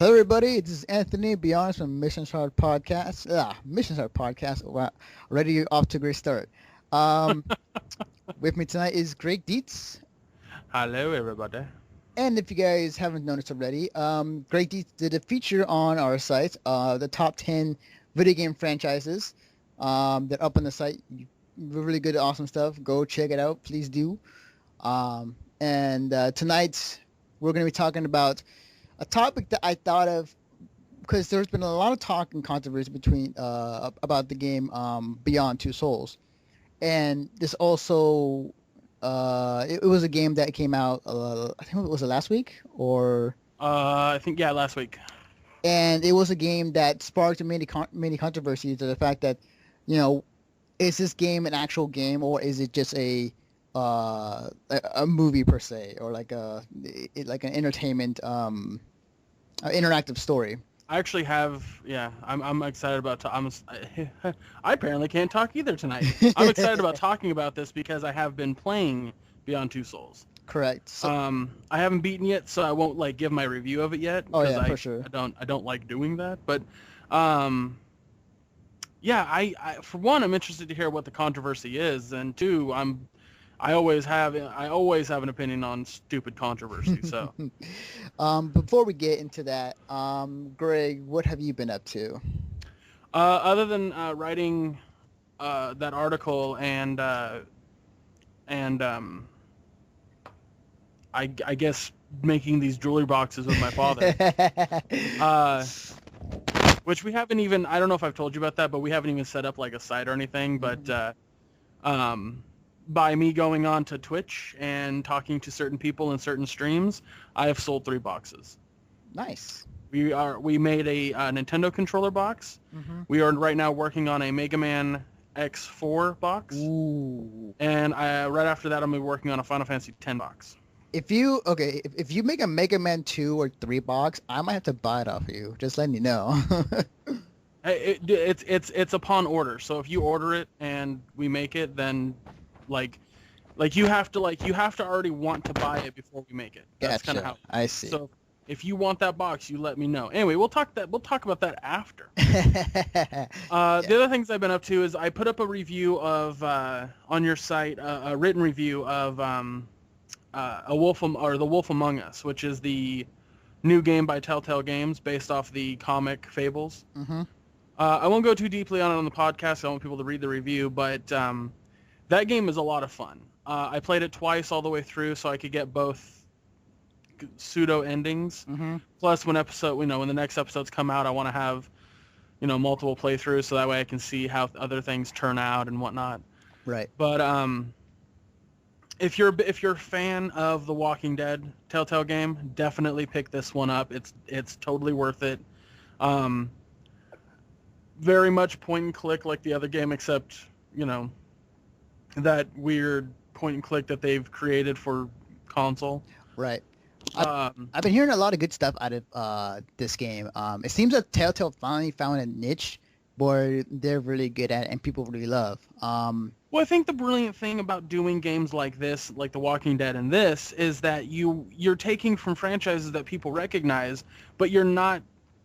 Hello, everybody. This is Anthony Beyond from Mission Start Podcast. Mission Start Podcast. Wow, already off to a great start. Um, with me tonight is Gregg Dietz. Hello, everybody. And if you guys haven't noticed already, Gregg Dietz did a feature on our site, the top 10 video game franchises. They're up on the site. Really good, awesome stuff. Go check it out. Please do. And tonight, we're going to be talking about a topic that I thought of because there's been a lot of talk and controversy between about the game Beyond Two Souls, and this also it was a game that came out I think it was last week or I think last week, and it was a game that sparked many controversies to the fact that is this game an actual game or is it just a movie per se, or like an entertainment interactive story. I actually have I'm excited about I apparently can't talk either tonight. I'm excited about talking about this because I have been playing Beyond Two Souls. Correct. So, I haven't beaten yet, so I won't give my review of it yet. Oh yeah, for sure. I don't like doing that, but I for one, I'm interested to hear what the controversy is, and two, I always have an opinion on stupid controversy. So, before we get into that, Greg, what have you been up to? Other than writing that article and I guess making these jewelry boxes with my father, which we haven't even. I don't know if I've told you about that, but we haven't even set up like a site or anything. But by me going on to Twitch and talking to certain people in certain streams, I have sold 3 boxes. Nice. We made a Nintendo controller box. Mm-hmm. We are right now working on a Mega Man X4 box. Ooh. And right after that, I'm gonna be working on a Final Fantasy X box. If you make a Mega Man 2 or 3 box, I might have to buy it off you. Just letting you know. It's upon order. So if you order it and we make it, then you have to already want to buy it before we make it. That's gotcha. Kind of how. I see. So if you want that box, you let me know. Anyway, we'll talk about that after. The other things I've been up to is I put up a review of on your site, a written review of The Wolf Among Us, which is the new game by Telltale Games based off the comic Fables. Mm-hmm. I won't go too deeply on it on the podcast. I want people to read the review, but that game is a lot of fun. I played it twice all the way through so I could get both pseudo endings. Mm-hmm. Plus, when the next episodes come out, I want to have, multiple playthroughs so that way I can see how other things turn out and whatnot. Right. But if you're a fan of the Walking Dead Telltale game, definitely pick this one up. It's totally worth it. Very much point and click like the other game, except that weird point and click that they've created for console. Right. I've been hearing a lot of good stuff out of this game. It seems that Telltale finally found a niche where they're really good at and people really love. Well, I think the brilliant thing about doing games like this, like The Walking Dead and this, is that you're taking from franchises that people recognize, but you're not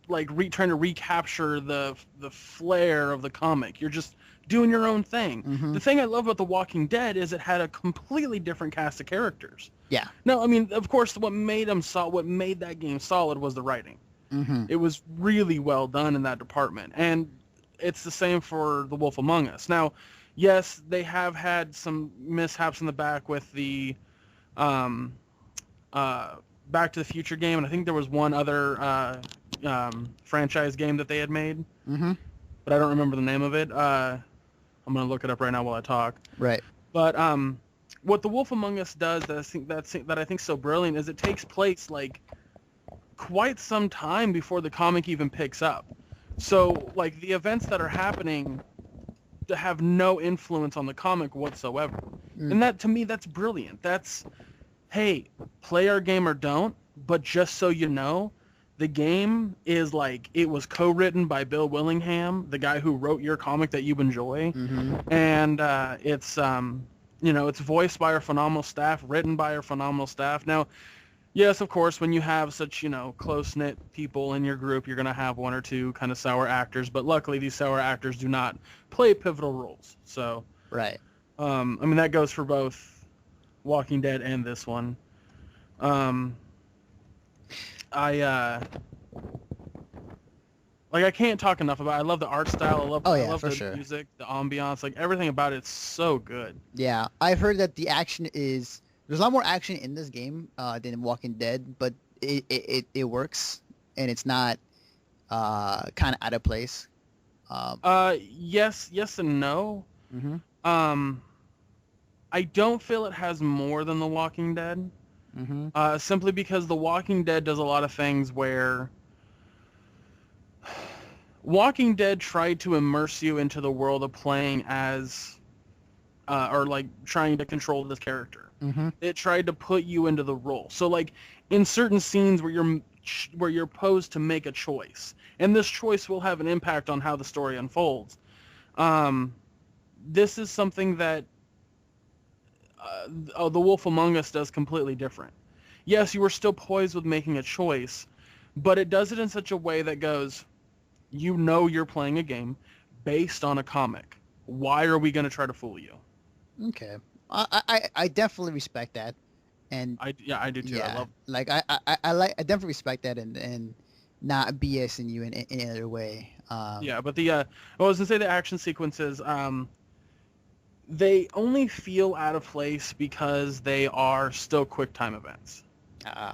trying to recapture the flair of the comic. You're just doing your own thing. Mm-hmm. The thing I love about The Walking Dead is it had a completely different cast of characters. Yeah. No, I mean, of course, what made that game solid was the writing. Mm-hmm. It was really well done in that department, and it's the same for The Wolf Among Us. Now, yes, they have had some mishaps in the back with the Back to the Future game, and I think there was one other franchise game that they had made, mm-hmm. but I don't remember the name of it. I'm gonna look it up right now while I talk. Right. But what The Wolf Among Us does that I think is so brilliant is it takes place quite some time before the comic even picks up. So the events that are happening have no influence on the comic whatsoever. And that, to me, that's brilliant. That's, hey, play our game or don't, but just so you know, the game is it was co-written by Bill Willingham, the guy who wrote your comic that you enjoy. Mm-hmm. And it's voiced by our phenomenal staff, written by our phenomenal staff. Now, Yes, of course, when you have such, close-knit people in your group, you're going to have one or two kind of sour actors, but luckily these sour actors do not play pivotal roles. So, Right. I mean, that goes for both Walking Dead and this one. Um, I, I can't talk enough about it. I love the art style. Oh I yeah, love for the sure. music, the ambiance, like everything about it's so good. Yeah, I've heard that the action is there's a lot more action in this game than Walking Dead, but it works and it's not kind of out of place. Um, Yes and no. hmm Um, I don't feel it has more than The Walking Dead. hmm Simply because The Walking Dead does a lot of things where Walking Dead tried to immerse you into the world of playing as, or like trying to control this character. hmm It tried to put you into the role. So like in certain scenes where you're posed to make a choice, and this choice will have an impact on how the story unfolds. Um, this is something that The Wolf Among Us does completely different. Yes, you are still poised with making a choice, but it does it in such a way that goes, you're playing a game based on a comic. Why are we going to try to fool you? Okay, I definitely respect that, and I do too. I yeah, love. like I definitely respect that and not BSing you in any other way. Yeah, but I was gonna say the action sequences. They only feel out of place because they are still quick time events.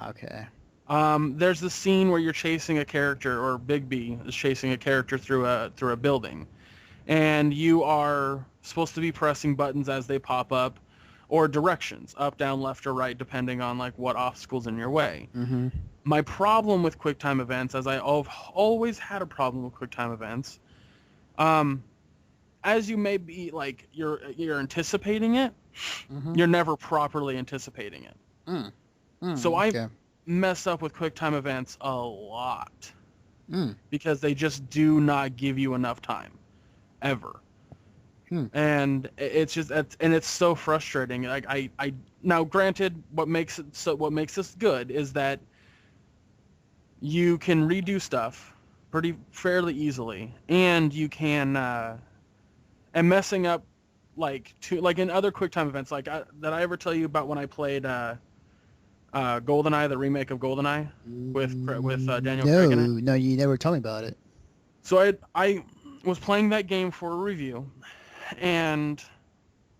Okay. There's the scene where you're chasing a character, or Big B is chasing a character through a building, and you are supposed to be pressing buttons as they pop up, or directions, up, down, left, or right, depending on like what obstacles in your way. hmm My problem with QuickTime events, as I've always had a problem with QuickTime events, um, as you may be like you're anticipating it, hmm you're never properly anticipating it. Mm. So I Okay. mess up with QuickTime events a lot Mm. because they just do not give you enough time ever. Hmm. And it's so frustrating. Like I now granted, what makes this good is that you can redo stuff pretty fairly easily, and you can and messing up like in other QuickTime events did I ever tell you about when I played GoldenEye, the remake of GoldenEye with Daniel No, Craig in it? no, you never told me about it. So I was playing that game for a review, and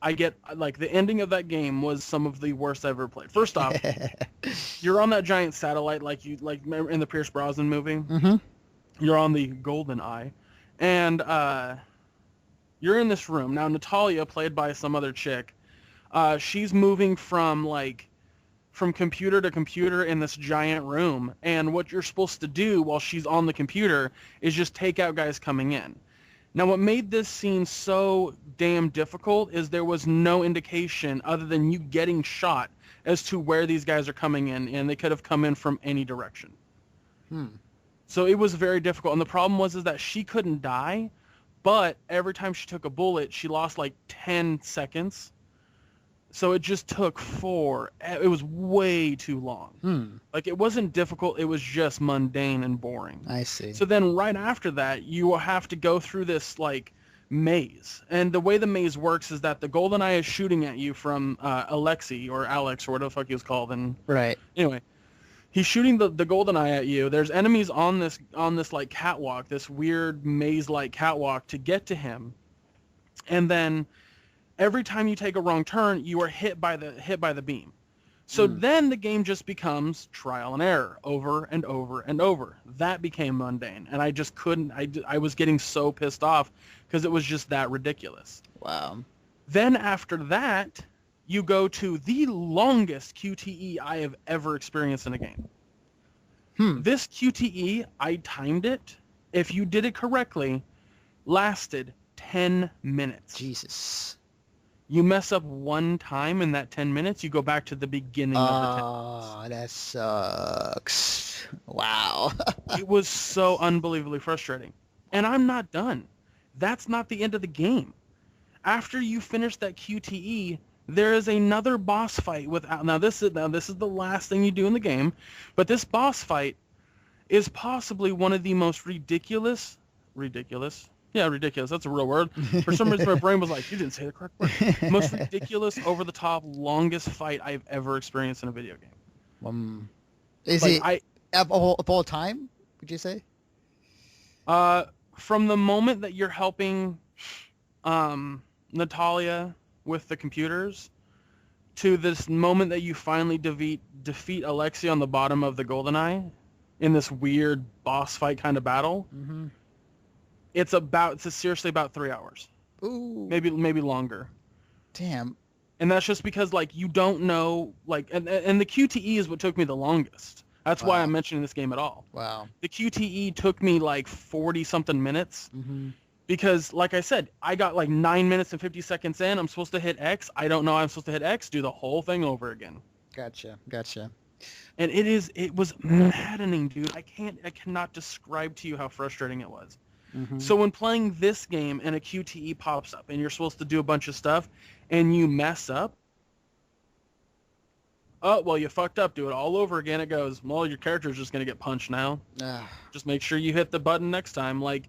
I get like the ending of that game was some of the worst I've ever played. First off, you're on that giant satellite like in the Pierce Brosnan movie. hmm You're on the Golden Eye, and you're in this room. Now Natalia, played by some other chick, she's moving from computer to computer in this giant room, and what you're supposed to do while she's on the computer is just take out guys coming in. Now, what made this scene so damn difficult is there was no indication other than you getting shot as to where these guys are coming in, and they could have come in from any direction. Hmm. So it was very difficult, and the problem was is that she couldn't die, but every time she took a bullet, she lost like 10 seconds. So it just took it was way too long. Hmm. Like, it wasn't difficult, it was just mundane and boring. I see. So then right after that, you will have to go through this, like, maze. And the way the maze works is that the GoldenEye is shooting at you from Alexi, or Alex, or whatever the fuck he was called. And Right. anyway, he's shooting the GoldenEye at you. There's enemies on this like, catwalk, this weird maze-like catwalk to get to him. And then every time you take a wrong turn, you are hit by the beam. So then the game just becomes trial and error over and over and over. That became mundane, and I just couldn't. I was getting so pissed off because it was just that ridiculous. Wow. Then after that, you go to the longest QTE I have ever experienced in a game. This QTE, I timed it. If you did it correctly, lasted 10 minutes. Jesus. You mess up one time in that 10 minutes, you go back to the beginning of the 10 minutes. Oh, that sucks. Wow. It was so unbelievably frustrating. And I'm not done. That's not the end of the game. After you finish that QTE, There is another boss fight without. Now this is the last thing you do in the game, but this boss fight is possibly one of the most ridiculous. Yeah, ridiculous. That's a real word. For some reason, my brain was like, you didn't say the correct word. Most ridiculous, over-the-top, longest fight I've ever experienced in a video game. Is like, it of all time, would you say? From the moment that you're helping Natalia with the computers to this moment that you finally defeat Alexia on the bottom of the GoldenEye in this weird boss fight kind of battle, it's seriously about 3 hours. Ooh. Maybe longer. Damn. And that's just because, like, you don't know, like, and the QTE is what took me the longest. That's why I'm mentioning this game at all. Wow. The QTE took me like 40-something minutes because, like I said, I got like 9 minutes and 50 seconds in. I'm supposed to hit X. I don't know I'm supposed to hit X. Do the whole thing over again. Gotcha. And it was maddening, dude. I cannot describe to you how frustrating it was. So when playing this game and a QTE pops up and you're supposed to do a bunch of stuff and you mess up, oh, well, you fucked up. Do it all over again. It goes, well, your character's just going to get punched now. Just make sure you hit the button next time. Like,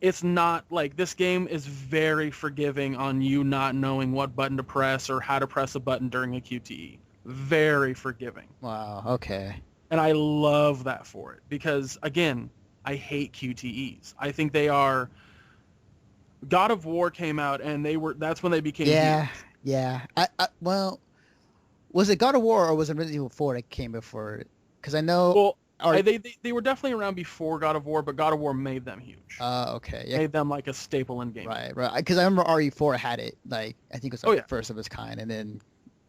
it's not, like, this game is very forgiving on you not knowing what button to press or how to press a button during a QTE. Very forgiving. Wow, okay. And I love that for it because, again, I hate QTEs. I think they are... God of War came out, and that's when they became huge. Yeah. Well... Was it God of War or was it Resident Evil 4 that came before it? Because I know... Well, they were definitely around before God of War, but God of War made them huge. Okay. Yeah. Made them like a staple in gaming. Right. Because I remember RE4 had it. Like, I think it was the first of its kind, and then...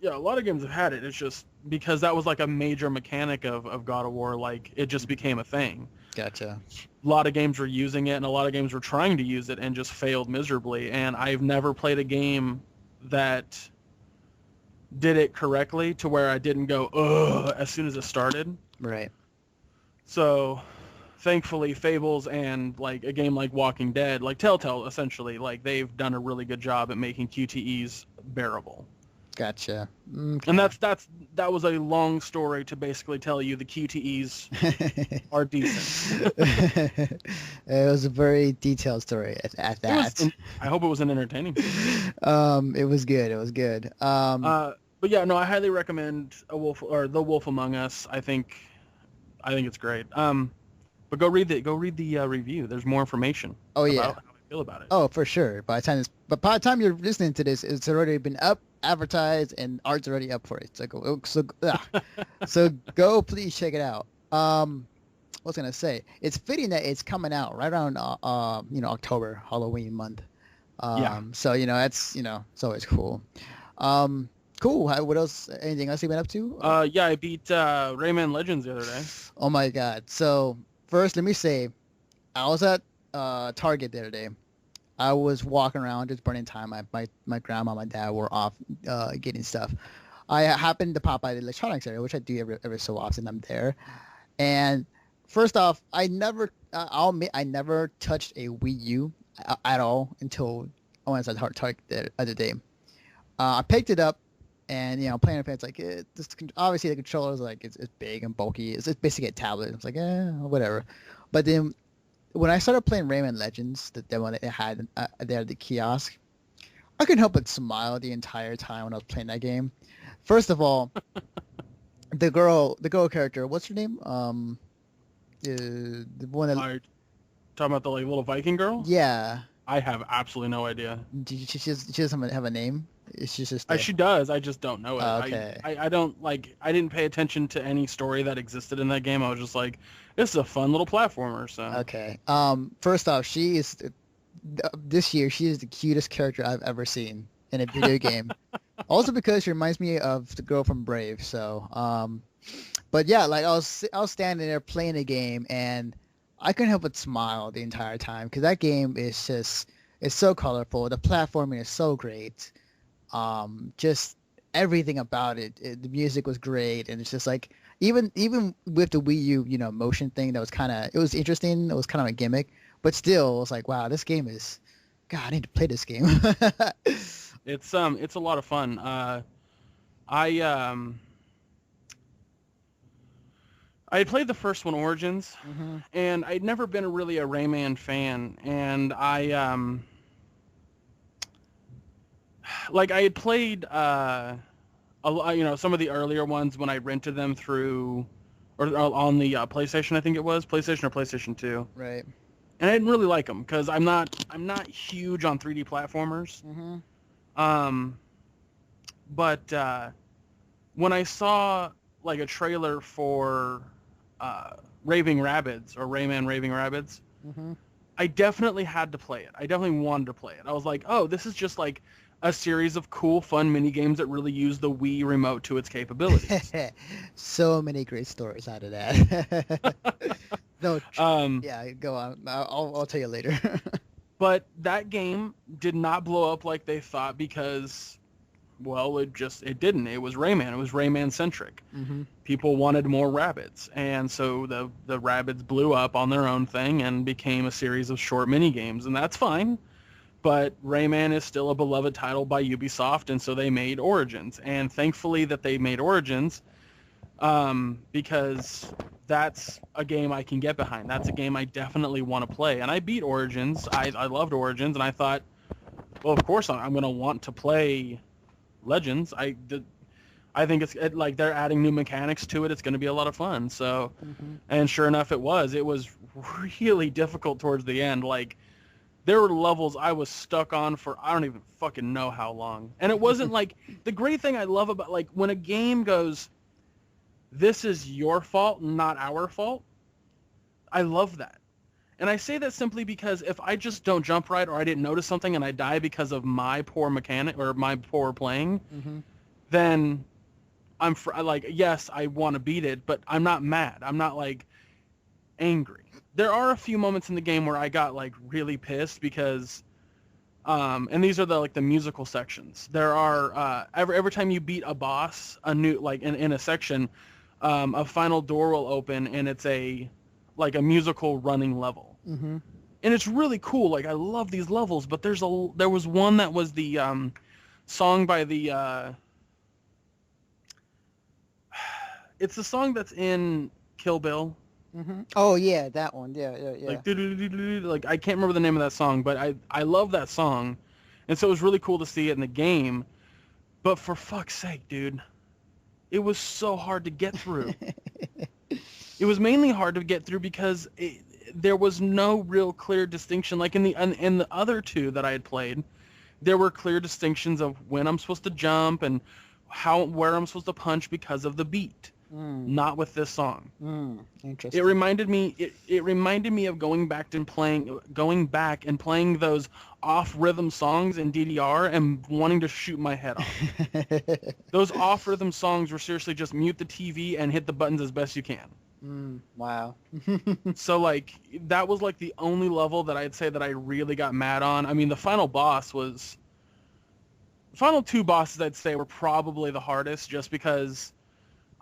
Yeah, a lot of games have had it. It's just because that was like a major mechanic of God of War. Like, it just became a thing. Gotcha. A lot of games were using it, and a lot of games were trying to use it and just failed miserably. And I've never played a game that did it correctly to where I didn't go, ugh, as soon as it started. Right. So, thankfully, Fables and like a game like Walking Dead, like Telltale, essentially, like they've done a really good job at making QTEs bearable. Gotcha. Okay. And that was a long story to basically tell you the QTEs are decent. It was a very detailed story at that. I hope it was an entertaining story. It was good. But yeah, no, I highly recommend The Wolf Among Us. I think it's great. But go read the review. There's more information. About how I feel about it. Oh, for sure. By the time you're listening to this, it's already been up, advertised, and art's already up for it. So go please check it out. What was I gonna say? It's fitting that it's coming out right around October, Halloween month. So that's it's always cool. Cool. What else? Anything else you've been up to? Yeah, I beat Rayman Legends the other day. Oh my god. So first, let me say, I was at Target the other day. I was walking around just burning time. My grandma, my dad were off getting stuff. I happened to pop by the electronics area, which I do every so often. I'm there, and first off, I'll admit I never touched a Wii U at all until I went to Target the other day. I picked it up, and playing it, it's like obviously the controller is like it's big and bulky. It's basically a tablet. It's like whatever. But then when I started playing Rayman Legends, the one that it had there at the kiosk, I couldn't help but smile the entire time when I was playing that game. First of all, the girl character, what's her name? The one that talking about the like little Viking girl. Yeah. I have absolutely no idea. She doesn't have a name. She's just she does. I just don't know it. Okay. I don't I didn't pay attention to any story that existed in that game. I was just like, this is a fun little platformer. So okay. First off, this year she is the cutest character I've ever seen in a video game. Also because she reminds me of the girl from Brave. So but yeah, like I was standing there playing a game and I couldn't help but smile the entire time because that game is it's so colorful. The platforming is so great. Just everything about it. The music was great, and it's just like even with the Wii U, motion thing that was it was interesting. It was kind of a gimmick, but still, it was like, wow, this game is, God, I need to play this game. It's a lot of fun. I I had played the first one, Origins, Mm-hmm. and I'd never been really a Rayman fan, and I had played some of the earlier ones when I rented them through or on the PlayStation, I think it was PlayStation or PlayStation 2, Right. and I didn't really like them because I'm not huge on 3D platformers. Mm-hmm. Um, but when I saw like a trailer for uh, Raving Rabbids or Rayman Raving Rabbids, Mm-hmm. I definitely had to play it. I definitely wanted to play it. I was like, oh, this is just like a series of cool, fun mini games that really use the Wii remote to its capabilities. So many great stories out of that. No, Um, yeah, go on. I'll tell you later. but that game did not blow up like they thought because, well, it didn't. It was Rayman. It was Rayman centric. Mm-hmm. People wanted more rabbits, and so the rabbits blew up on their own thing and became a series of short mini games, and that's fine. But Rayman is still a beloved title by Ubisoft, and so they made Origins. And thankfully that they made Origins, because that's a game I can get behind. That's a game I definitely want to play. And I beat Origins. I loved Origins, and I thought, well, of course I'm going to want to play Legends. I think like they're adding new mechanics to it. It's going to be a lot of fun. So, Mm-hmm. and sure enough, it was. It was really difficult towards the end. Like, there were levels I was stuck on for I don't even fucking know how long. And it wasn't like the great thing I love about like when a game goes, this is your fault, not our fault. I love that. And I say that simply because if I just don't jump right or I didn't notice something and I die because of my poor mechanic or my poor playing, Mm-hmm. then like, yes, I want to beat it, but I'm not mad. I'm not like angry. There are a few moments in the game where I got like really pissed because and these are the musical sections. There are every time you beat a boss, a new like in a section, a final door will open and it's a musical running level. Mm-hmm. And it's really cool. Like I love these levels, but there was one that was the song by the it's the song that's in Kill Bill. Mm-hmm. Oh yeah, that one. Yeah, yeah, yeah. Like like I can't remember the name of that song, but I love that song, and so it was really cool to see it in the game. But for fuck's sake, dude, it was so hard to get through. It was mainly hard to get through because there was no real clear distinction. Like in the other two that I had played, there were clear distinctions of when I'm supposed to jump and where I'm supposed to punch because of the beat. Not with this song. Interesting. It reminded me of going back and playing those off rhythm songs in DDR and wanting to shoot my head off. Those off rhythm songs were seriously just mute the TV and hit the buttons as best you can. Wow. So like that was like the only level that I'd say that I really got mad on. I mean, the final two bosses I'd say were probably the hardest just because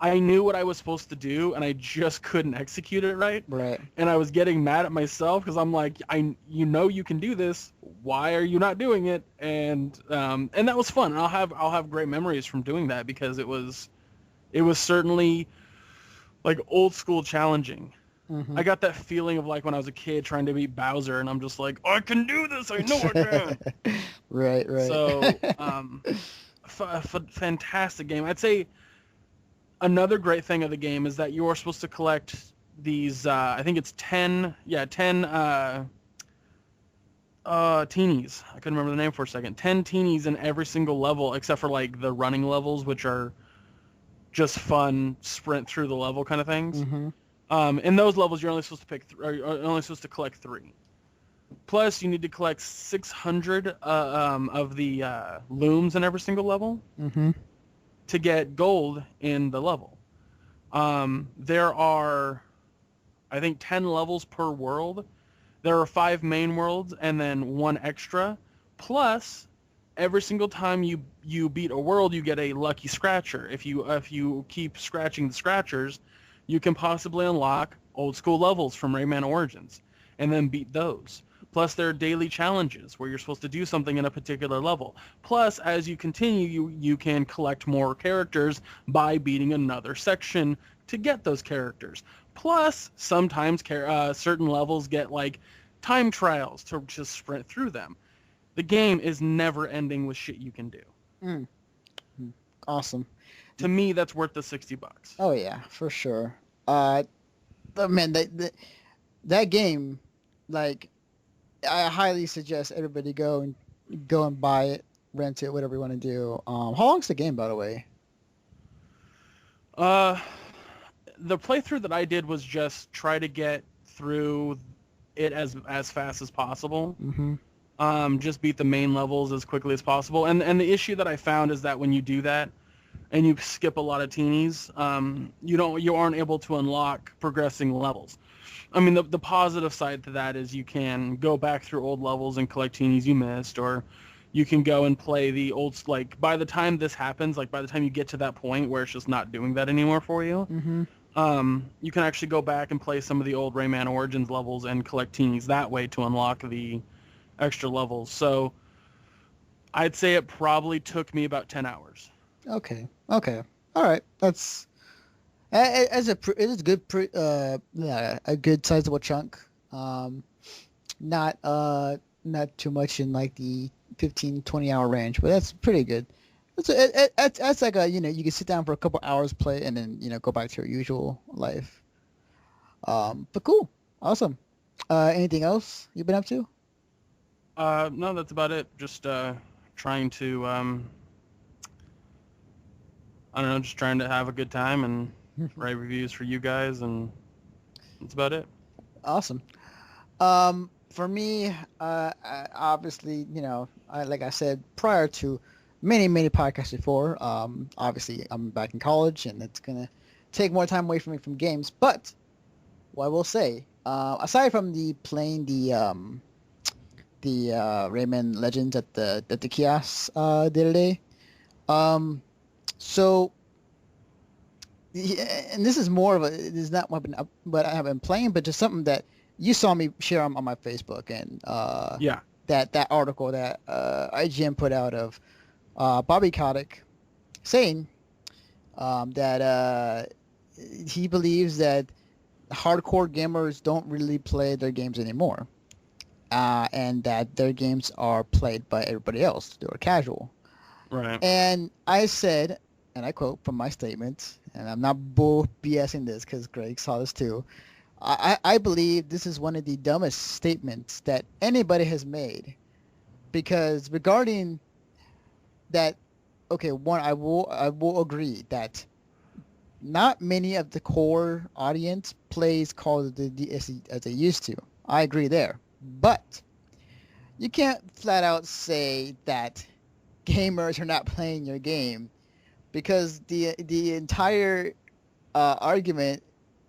I knew what I was supposed to do and I just couldn't execute it right. Right. And I was getting mad at myself because I'm like, you can do this. Why are you not doing it? And that was fun. And I'll have great memories from doing that because it was certainly like old school challenging. Mm-hmm. I got that feeling of like when I was a kid trying to beat Bowser and I'm just like, I can do this. I know I can. Right. So, fantastic game. I'd say another great thing of the game is that you're supposed to collect these, I think it's 10 teenies. I couldn't remember the name for a second. 10 teenies in every single level except for like the running levels, which are just fun sprint through the level kind of things. Mm-hmm. In those levels, you're only supposed to only supposed to collect 3. Plus, you need to collect 600 of the looms in every single level. Mm-hmm. To get gold in the level. There are, I think, 10 levels per world. There are 5 main worlds and then 1 extra. Plus, every single time you beat a world, you get a lucky scratcher. If you keep scratching the scratchers, you can possibly unlock old school levels from Rayman Origins and then beat those. Plus, there are daily challenges where you're supposed to do something in a particular level. Plus, as you continue, you can collect more characters by beating another section to get those characters. Plus, sometimes certain levels get like time trials to just sprint through them. The game is never ending with shit you can do. Mm. Awesome. To me, that's worth the $60. Oh yeah, for sure. Man, that game, like, I highly suggest everybody go and buy it, rent it, whatever you want to do. How long's the game, by the way? The playthrough that I did was just try to get through it as fast as possible. Mm-hmm. Just beat the main levels as quickly as possible. And the issue that I found is that when you do that and you skip a lot of teenies, you aren't able to unlock progressing levels. I mean, the positive side to that is you can go back through old levels and collect teenies you missed, or you can go and play the old, like, by the time this happens, like, by the time you get to that point where it's just not doing that anymore for you, you can actually go back and play some of the old Rayman Origins levels and collect teenies that way to unlock the extra levels. So I'd say it probably took me about 10 hours. Okay. All right. That's it is a good a good sizable chunk. Not too much in like the 15-20 hour range, but that's pretty good. That's like you can sit down for a couple hours, play, and then go back to your usual life. But cool, awesome. Anything else you've been up to? No, that's about it. Just trying to I don't know, just trying to have a good time and write reviews for you guys, and that's about it. Awesome. For me, obviously, like I said prior to many podcasts before, obviously I'm back in college, and it's gonna take more time away from me from games. But what I will say, aside from playing the Rayman Legends at the kiosk the other day, so. Yeah, and this is more of it is not what I have been playing, but just something that you saw me share on my Facebook, and that article that IGN put out of Bobby Kotick saying that he believes that hardcore gamers don't really play their games anymore, and that their games are played by everybody else. They're casual. Right. And I said, and I quote from my statement, and I'm not bull BSing this because Greg saw this too. I believe this is one of the dumbest statements that anybody has made, because regarding that, okay, one, I will agree that not many of the core audience plays Call of Duty as they used to. I agree there, but you can't flat out say that gamers are not playing your game, because the entire argument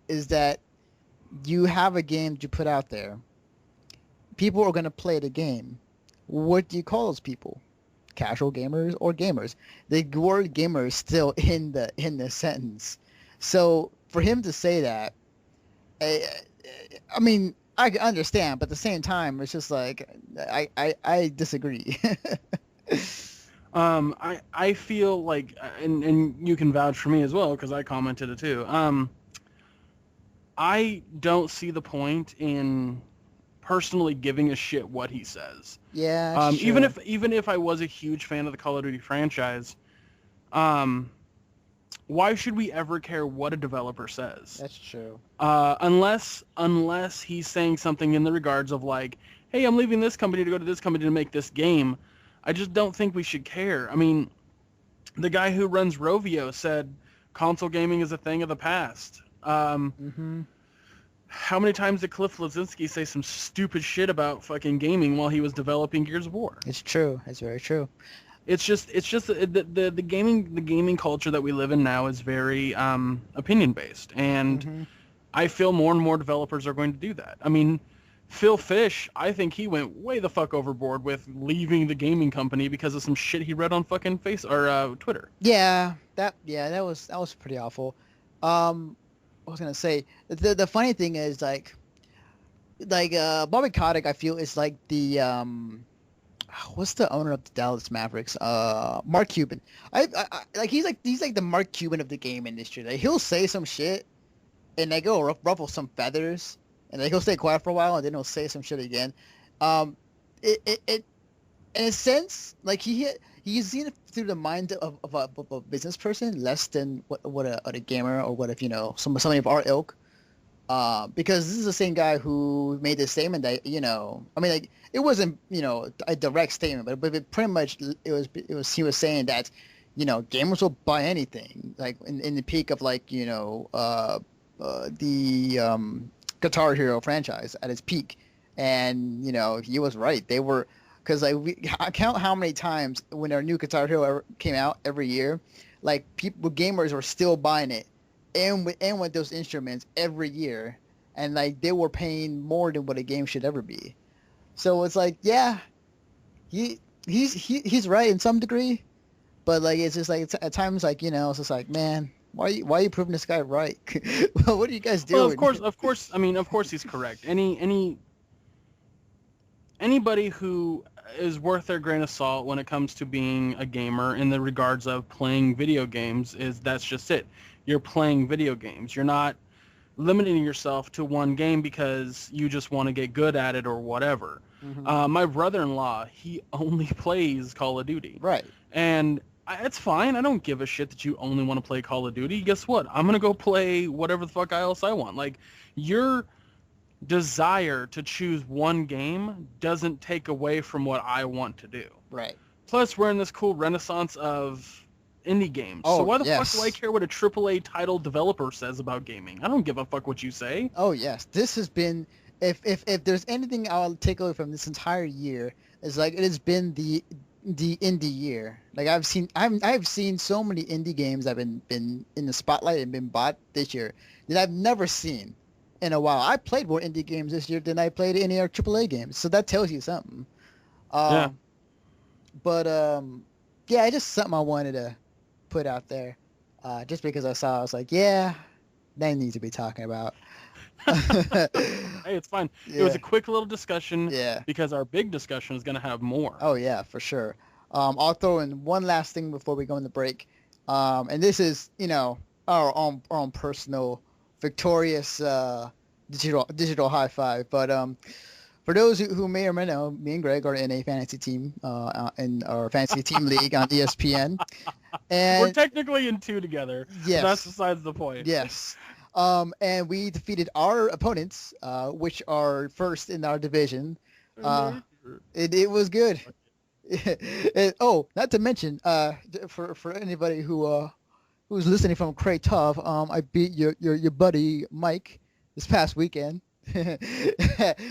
is that you have a game that you put out there. People are going to play the game. What do you call those people? Casual gamers or gamers? The word gamer is still in the sentence. So for him to say that, I mean, I understand, but at the same time, it's just like I disagree. I feel like, and you can vouch for me as well because I commented it too. I don't see the point in personally giving a shit what he says. Yeah. Sure. Even if I was a huge fan of the Call of Duty franchise, why should we ever care what a developer says? That's true. Unless he's saying something in the regards of like, hey, I'm leaving this company to go to this company to make this game. I just don't think we should care. I mean, the guy who runs Rovio said console gaming is a thing of the past. How many times did Cliff Bleszinski say some stupid shit about fucking gaming while he was developing Gears of War? It's true. It's very true. It's just the gaming culture that we live in now is very opinion based, and I feel more and more developers are going to do that. I mean, Phil Fish, I think he went way the fuck overboard with leaving the gaming company because of some shit he read on fucking Twitter. Yeah, that was pretty awful. I was gonna say the funny thing is, like, like Bobby Kotick, I feel is like the what's the owner of the Dallas Mavericks? Mark Cuban. Like he's like the Mark Cuban of the game industry. Like he'll say some shit and they go ruffle some feathers and like he'll stay quiet for a while and then he'll say some shit again. It in a sense like he's seen it through the mind of a business person less than what a gamer or what if somebody of our ilk. Because this is the same guy who made the statement that I mean like it wasn't a direct statement but it pretty much it was he was saying that gamers will buy anything like in the peak of like the Guitar Hero franchise at its peak and he was right. They were because I count how many times when our new Guitar Hero came out every year, like gamers were still buying it and with those instruments every year, and like they were paying more than what a game should ever be. So it's like, yeah, he's right in some degree, but like it's just like at times like it's just like, man, why are you proving this guy right? Well, what are you guys doing? Well, of course. I mean, of course he's correct. Anybody who is worth their grain of salt when it comes to being a gamer in the regards of playing video games that's just it. You're playing video games. You're not limiting yourself to one game because you just want to get good at it or whatever. Mm-hmm. My brother-in-law, he only plays Call of Duty. Right. And it's fine. I don't give a shit that you only want to play Call of Duty. Guess what? I'm going to go play whatever the fuck else I want. Like, your desire to choose one game doesn't take away from what I want to do. Right. Plus, we're in this cool renaissance of indie games. Oh, so why the yes. fuck do I care what a AAA title developer says about gaming? I don't give a fuck what you say. Oh yes, this has been if there's anything I'll take away from this entire year, is like it has been the indie year. Like I've seen so many indie games that have been in the spotlight and been bought this year that I've never seen in a while. I played more indie games this year than I played any other AAA games, so that tells you something. Yeah. But yeah, it's just something I wanted to put out there, just because I was like, yeah, they need to be talking about. Hey, it's fine. Yeah. It was a quick little discussion. Yeah. Because our big discussion is going to have more. Oh yeah, for sure. I'll throw in one last thing before we go in the break, and this is our own personal victorious digital high five. But for those who may or may know, me and Greg are in a fantasy team in our fantasy team league on ESPN. And we're technically in two together. Yes. That's besides the point. Yes. And we defeated our opponents, which are first in our division. It was good. Not to mention, for anybody who's listening from Krakow, I beat your buddy Mike this past weekend.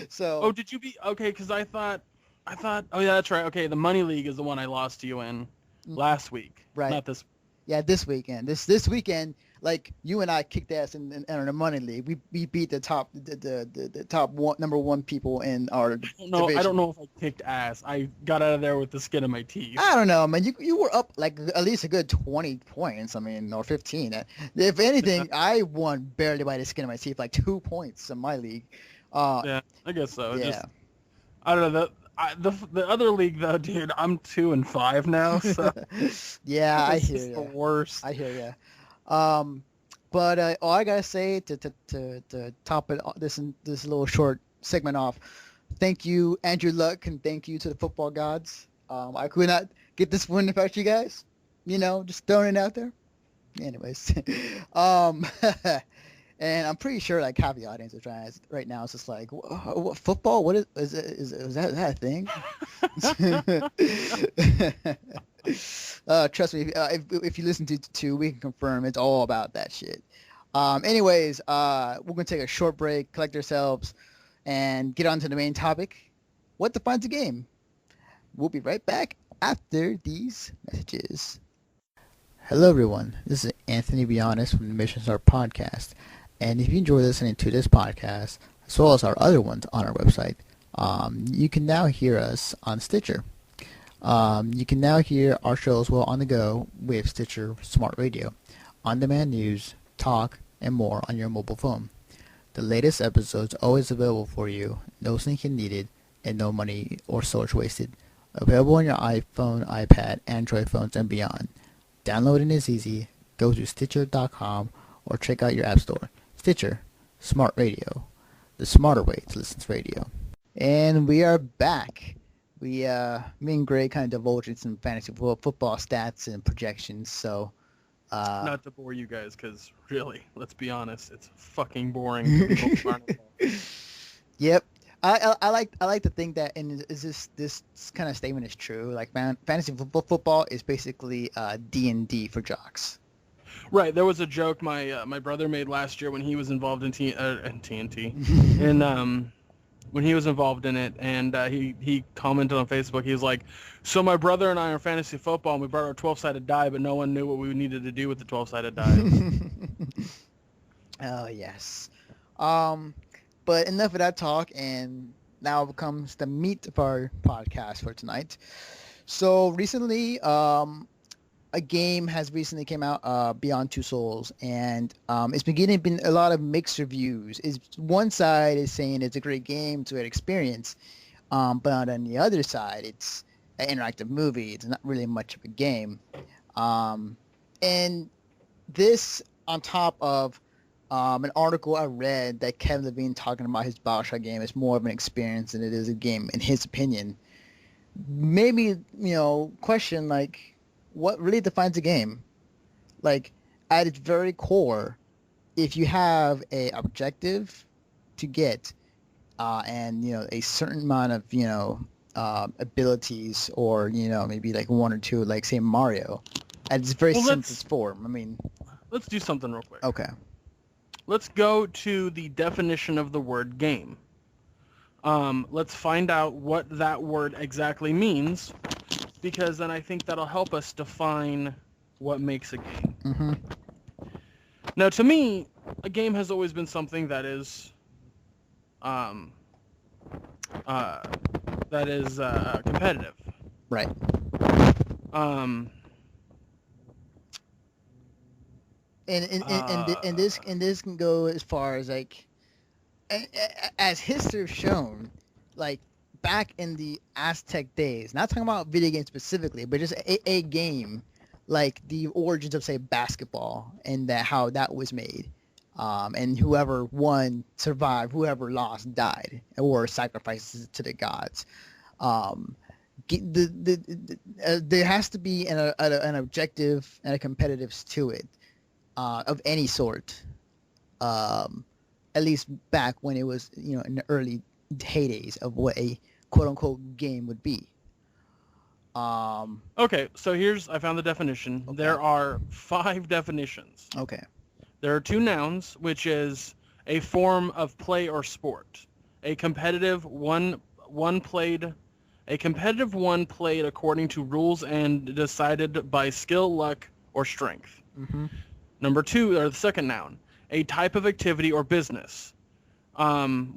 So. Oh, did you beat? Okay, because I thought. Oh yeah, that's right. Okay, the money league is the one I lost to you in last week. Right. Not this. Yeah, this weekend. This weekend, like you and I kicked ass in the money league. We beat the top number one people in our division. I don't know if I kicked ass. I got out of there with the skin of my teeth. I don't know, man. You were up like at least a good 20 points. I mean, or 15. If anything, I won barely by the skin of my teeth, like 2 points in my league. Yeah, I guess so. Yeah. I don't know. The other league though, dude, I'm 2-5 now. So yeah, I hear you. The you. worst. I hear you. But all I gotta say to top it this little short segment off, thank you Andrew Luck and thank you to the football gods. I could not get this win without you guys. Just throwing it out there. Anyways, and I'm pretty sure like half the audience is trying right now. It's just like, what football? What is that a thing? Trust me, if you listen to, we can confirm it's all about that shit. Anyways, we're gonna take a short break, collect ourselves, and get on to the main topic. What defines a game? We'll be right back after these messages. Hello, everyone. This is Anthony Bionis from the Mission Start Podcast. And if you enjoy listening to this podcast, as well as our other ones on our website, you can now hear us on Stitcher. You can now hear our show as well on the go with Stitcher Smart Radio, on-demand news, talk, and more on your mobile phone. The latest episodes always available for you, no syncing needed, and no money or storage wasted. Available on your iPhone, iPad, Android phones, and beyond. Downloading is easy. Go to Stitcher.com or check out your app store. Stitcher, smart radio, the smarter way to listen to radio. And we are back. Me and Greg kind of divulged in some fantasy football stats and projections. So, not to bore you guys, because really, let's be honest, it's fucking boring. To people aren't involved. Yep. I like to think that, and this kind of statement is true. Like, fantasy football is basically D&D for jocks. Right. There was a joke my brother made last year when he was involved in TNT, and when he was involved in it, and he commented on Facebook. He was like, "So my brother and I are fantasy football, and we brought our 12-sided die, but no one knew what we needed to do with the 12-sided die." Oh yes. But enough of that talk, and now comes the meat of our podcast for tonight. So recently, a game has recently came out, Beyond Two Souls, and it's been getting a lot of mixed reviews. One side is saying it's a great game, it's a great experience, but on the other side, it's an interactive movie. It's not really much of a game, and this on top of an article I read that Kevin Levine talking about his BioShock game is more of an experience than it is a game, in his opinion. Made me, question, like, what really defines a game? Like, at its very core, if you have a objective to get, and, a certain amount of, abilities, or, maybe like one or two, like, say, Mario, at its very simplest form. I mean... Let's do something real quick. Okay. Let's go to the definition of the word game. Let's find out what that word exactly means, because then I think that'll help us define what makes a game. Mm-hmm. Now, to me, a game has always been something that is, competitive. Right. And this can go as far as, like, as history has shown, like, back in the Aztec days, not talking about video games specifically, but just a game, like the origins of, say, basketball, and how that was made, and whoever won survived, whoever lost died, or sacrifices to the gods. There has to be an objective and a competitiveness to it, of any sort, at least back when it was, in the early heydays of what a quote-unquote game would be. Okay, so I found the definition. Okay. There are 5 definitions. Okay. There are 2 nouns, which is a form of play or sport. A competitive one played according to rules and decided by skill, luck, or strength. Mm-hmm. Number 2, or the second noun, a type of activity or business. When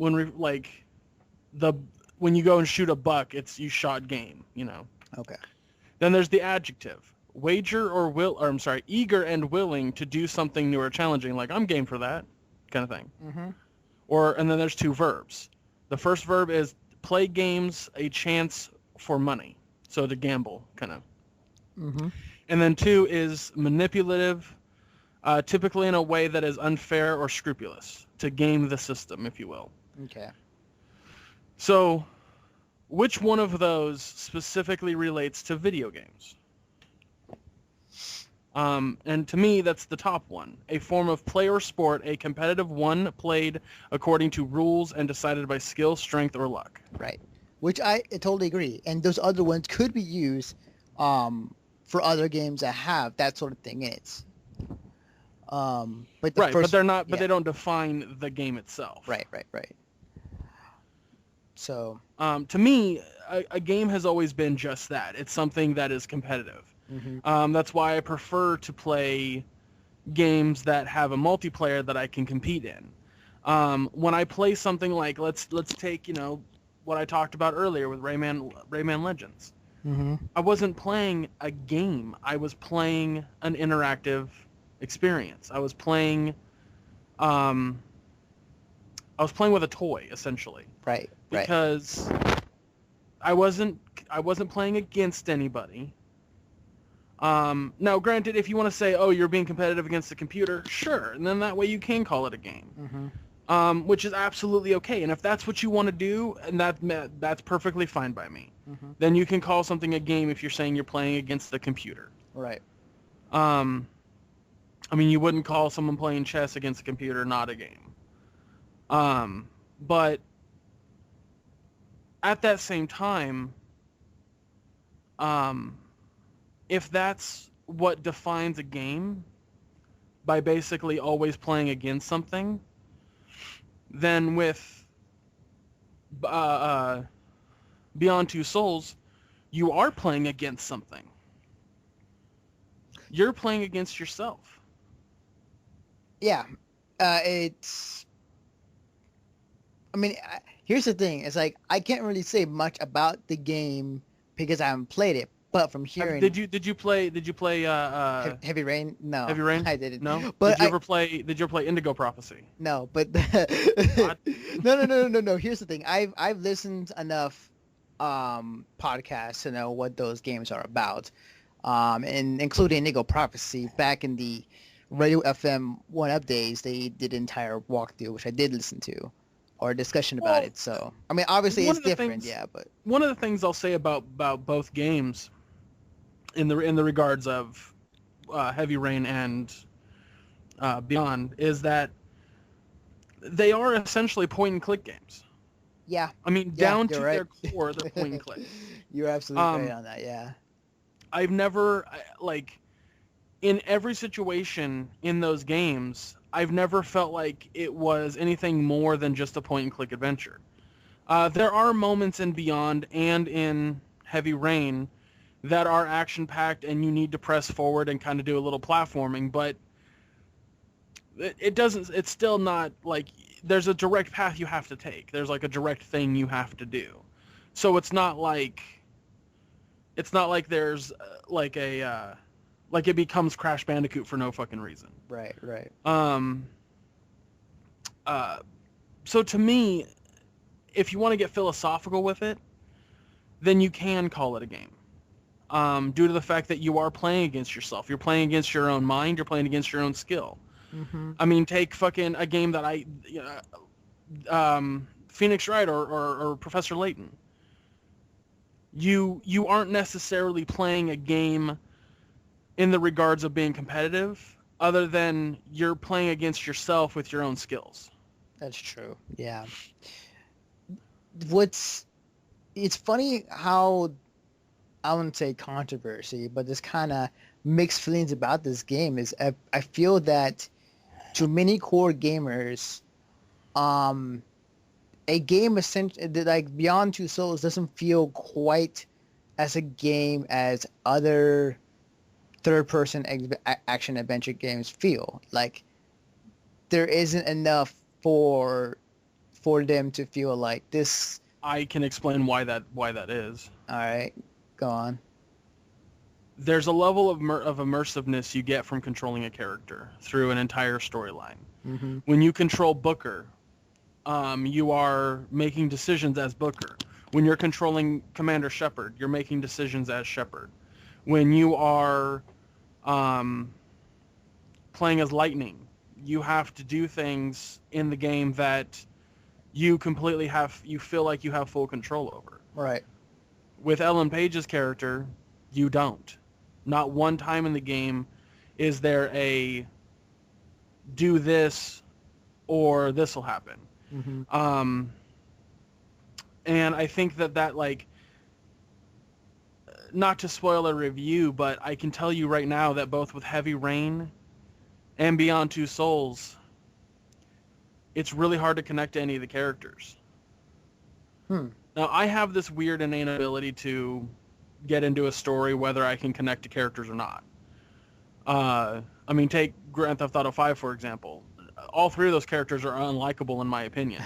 you go and shoot a buck, you shot game, Okay. Then there's the adjective, eager and willing to do something new or challenging, like I'm game for that, kind of thing. Mm-hmm. And then there's 2 verbs. The first verb is play games, a chance for money, so to gamble, kind of. Mm-hmm. And then 2 is manipulative, typically in a way that is unfair or scrupulous, to game the system, if you will. Okay. So, which one of those specifically relates to video games? And to me, that's the top one. A form of play or sport, a competitive one played according to rules and decided by skill, strength, or luck. Right. Which I totally agree. And those other ones could be used for other games that have that sort of thing in it. But they're not. But they don't define the game itself. Right. So, to me, a game has always been just that. It's something that is competitive. Mm-hmm. That's why I prefer to play games that have a multiplayer that I can compete in. When I play something like let's take what I talked about earlier with Rayman Legends. Mm-hmm. I wasn't playing a game. I was playing an interactive experience. I was playing I was playing with a toy, essentially. Right. Because I wasn't playing against anybody. Now, granted, if you want to say, oh, you're being competitive against the computer, sure, and then that way you can call it a game. Mm-hmm. Which is absolutely okay. And if that's what you want to do, and that's perfectly fine by me. Mm-hmm. Then you can call something a game if you're saying you're playing against the computer. Right. I mean, you wouldn't call someone playing chess against a computer not a game. But at that same time, if that's what defines a game, by basically always playing against something, then with Beyond Two Souls, you are playing against something. You're playing against yourself. Yeah. It's... I mean, here's the thing. It's like, I can't really say much about the game because I haven't played it. But from hearing... Did you play Heavy Rain? No. Heavy Rain? I didn't. No? But did you ever play Indigo Prophecy? No, but... No. Here's the thing. I've listened enough podcasts to know what those games are about. And including Indigo Prophecy, back in the Radio FM 1UP days, they did an entire walkthrough, which I did listen to, or a discussion about it. So, I mean, obviously it's different, but... One of the things I'll say about both games in the regards of Heavy Rain and Beyond is that they are essentially point-and-click games. Yeah. I mean, down to their core, they're point-and-click. You're absolutely right on that, yeah. I've never, in every situation in those games, I've never felt like it was anything more than just a point-and-click adventure. There are moments in Beyond and in Heavy Rain that are action-packed and you need to press forward and kind of do a little platforming, but it's still not like there's a direct path you have to take. There's like a direct thing you have to do. So it's not like there's like it becomes Crash Bandicoot for no fucking reason. Right. So to me, if you want to get philosophical with it, then you can call it a game. Due to the fact that you are playing against yourself. You're playing against your own mind. You're playing against your own skill. Mm-hmm. I mean, take fucking a game that Phoenix Wright or Professor Layton. You aren't necessarily playing a game in the regards of being competitive, other than you're playing against yourself with your own skills. That's true. Yeah. It's funny how, I wouldn't say controversy, but this kind of mixed feelings about this game is I feel that to many core gamers, a game essentially like Beyond Two Souls doesn't feel quite as a game as other third-person action adventure games feel. Like there isn't enough for them to feel like this. I can explain why that is. All right, go on. There's a level of immersiveness you get from controlling a character through an entire storyline. Mm-hmm. When you control Booker, you are making decisions as Booker. When you're controlling Commander Shepard, you're making decisions as Shepard. When you are playing as Lightning, you have to do things in the game that you feel like you have full control over. Right. With Ellen Page's character, you don't. Not one time in the game is there a do this or this will happen. Mm-hmm. And I think that like, not to spoil a review, but I can tell you right now that both with Heavy Rain and Beyond Two Souls, it's really hard to connect to any of the characters. Now, I have this weird innate ability to get into a story whether I can connect to characters or not. I mean, take Grand Theft Auto 5, for example. All three of those characters are unlikable in my opinion.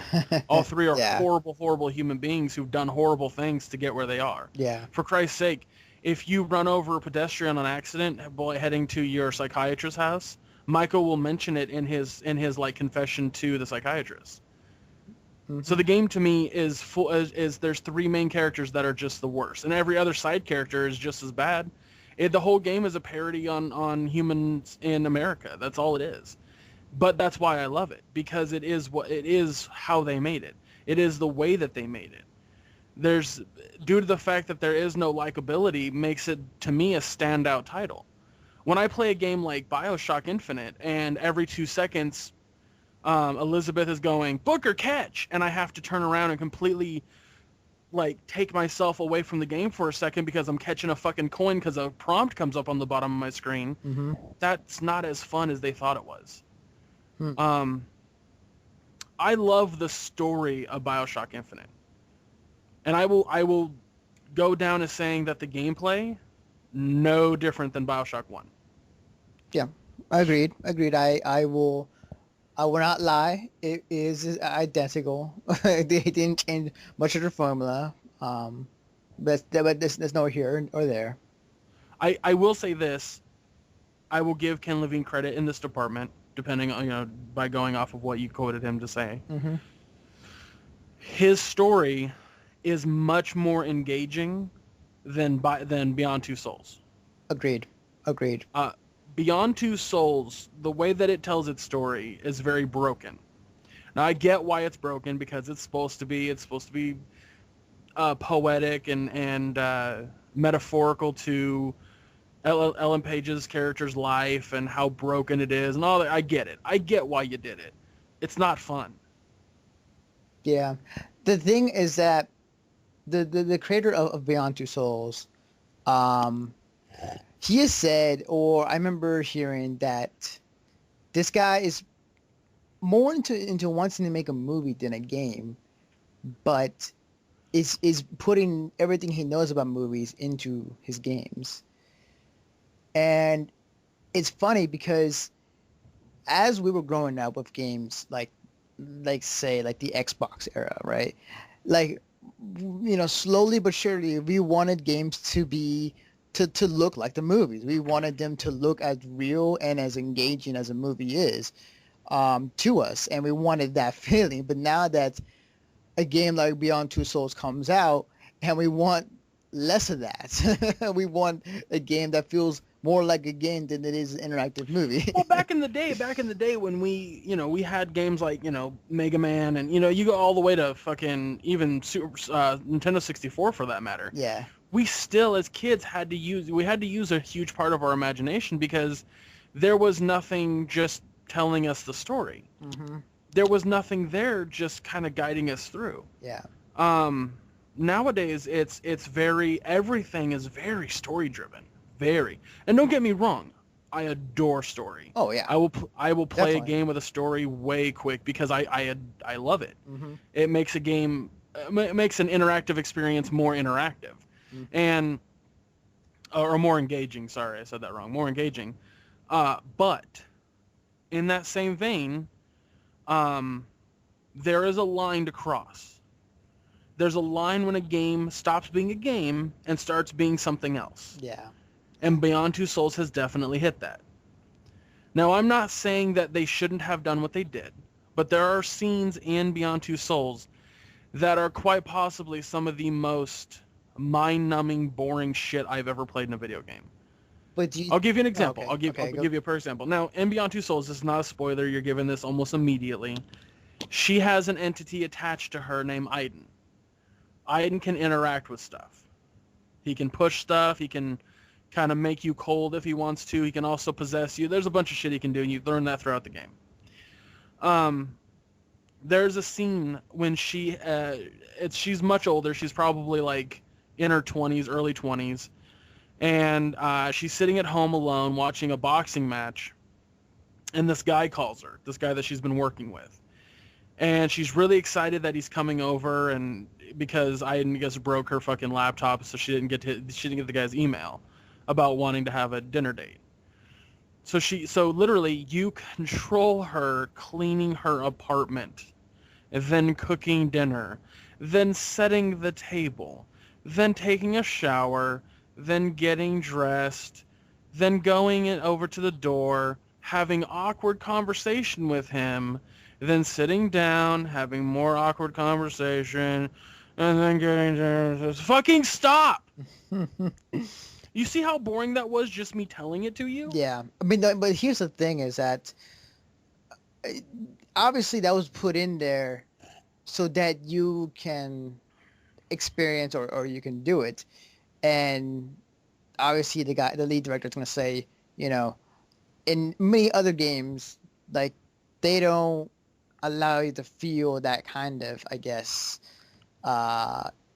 All three are horrible human beings who've done horrible things to get where they are. Yeah. For Christ's sake, if you run over a pedestrian on accident heading to your psychiatrist's house, Michael will mention it in his like confession to the psychiatrist. So the game to me is full is there's three main characters that are just the worst, and every other side character is just as bad. The whole game is a parody on humans in America. That's all it is. But that's why I love it, because it is how they made it. It is the way that they made it. There's due to the fact that there is no likability makes it to me a standout title. When I play a game like BioShock Infinite and every 2 seconds Elizabeth is going, book or catch, and I have to turn around and completely like take myself away from the game for a second because I'm catching a fucking coin because a prompt comes up on the bottom of my screen, that's not as fun as they thought it was. I love the story of BioShock Infinite. And I will go down as saying that the gameplay, no different than BioShock 1. Yeah, agreed. I will not lie. It is identical. They didn't change much of the formula. But there's no here or there. I will say this. I will give Ken Levine credit in this department, depending on, by going off of what you quoted him to say. His story is much more engaging than Beyond Two Souls. Agreed. Beyond Two Souls, the way that it tells its story is very broken. Now I get why it's broken, because it's supposed to be poetic and metaphorical to Ellen Page's character's life and how broken it is and all that. I get it. I get why you did it. It's not fun. Yeah. The thing is that the creator of Beyond Two Souls, he has said, or I remember hearing that this guy is more into wanting to make a movie than a game, but is putting everything he knows about movies into his games. And it's funny because as we were growing up with games like say like the Xbox era, right? Like, slowly but surely we wanted games to look like the movies. We wanted them to look as real and as engaging as a movie is to us, and we wanted that feeling. But now that a game like Beyond Two Souls comes out, and we want less of that. We want a game that feels more like a game than it is an interactive movie. Well, back in the day when we had games like, Mega Man and, you go all the way to fucking even Nintendo 64 for that matter. Yeah. We still, as kids, had to use a huge part of our imagination because there was nothing just telling us the story. There was nothing there just kind of guiding us through. Yeah. Nowadays, everything is very story driven. Very. And don't get me wrong, I adore story. Oh yeah. I will play Definitely. a game with a story way quick because I love it. It makes a game it makes an interactive experience more interactive. And or more engaging, sorry, I said that wrong. More engaging. But in that same vein, there is a line to cross. There's a line when a game stops being a game and starts being something else. Yeah. And Beyond Two Souls has definitely hit that. Now, I'm not saying that they shouldn't have done what they did, but there are scenes in Beyond Two Souls that are quite possibly some of the most mind-numbing, boring shit I've ever played in a video game. But I'll give you an example. Okay, I'll give go. you a per example. Now, in Beyond Two Souls, this is not a spoiler. You're given this almost immediately. She has an entity attached to her named Aiden. Aiden can interact with stuff. He can push stuff. He can kind of make you cold if he wants to. He can also possess you. There's a bunch of shit he can do, and you learn that throughout the game. There's a scene when she's much older. She's probably like in her 20s, early 20s. And she's sitting at home alone watching a boxing match. And this guy calls her, this guy that she's been working with. And she's really excited that he's coming over, and because I guess broke her fucking laptop, so she didn't get the guy's email about wanting to have a dinner date. So literally you control her cleaning her apartment, and then cooking dinner, then setting the table, then taking a shower, then getting dressed, then going over to the door, having awkward conversation with him, then sitting down, having more awkward conversation, and then getting to fucking stop. You see how boring that was, just me telling it to you? Yeah, I mean, but here's the thing: is that uh, obviously that was put in there so that you can experience or you can do it, and obviously the lead director is going to say, you know, in many other games, like they don't allow you to feel that kind of, I guess,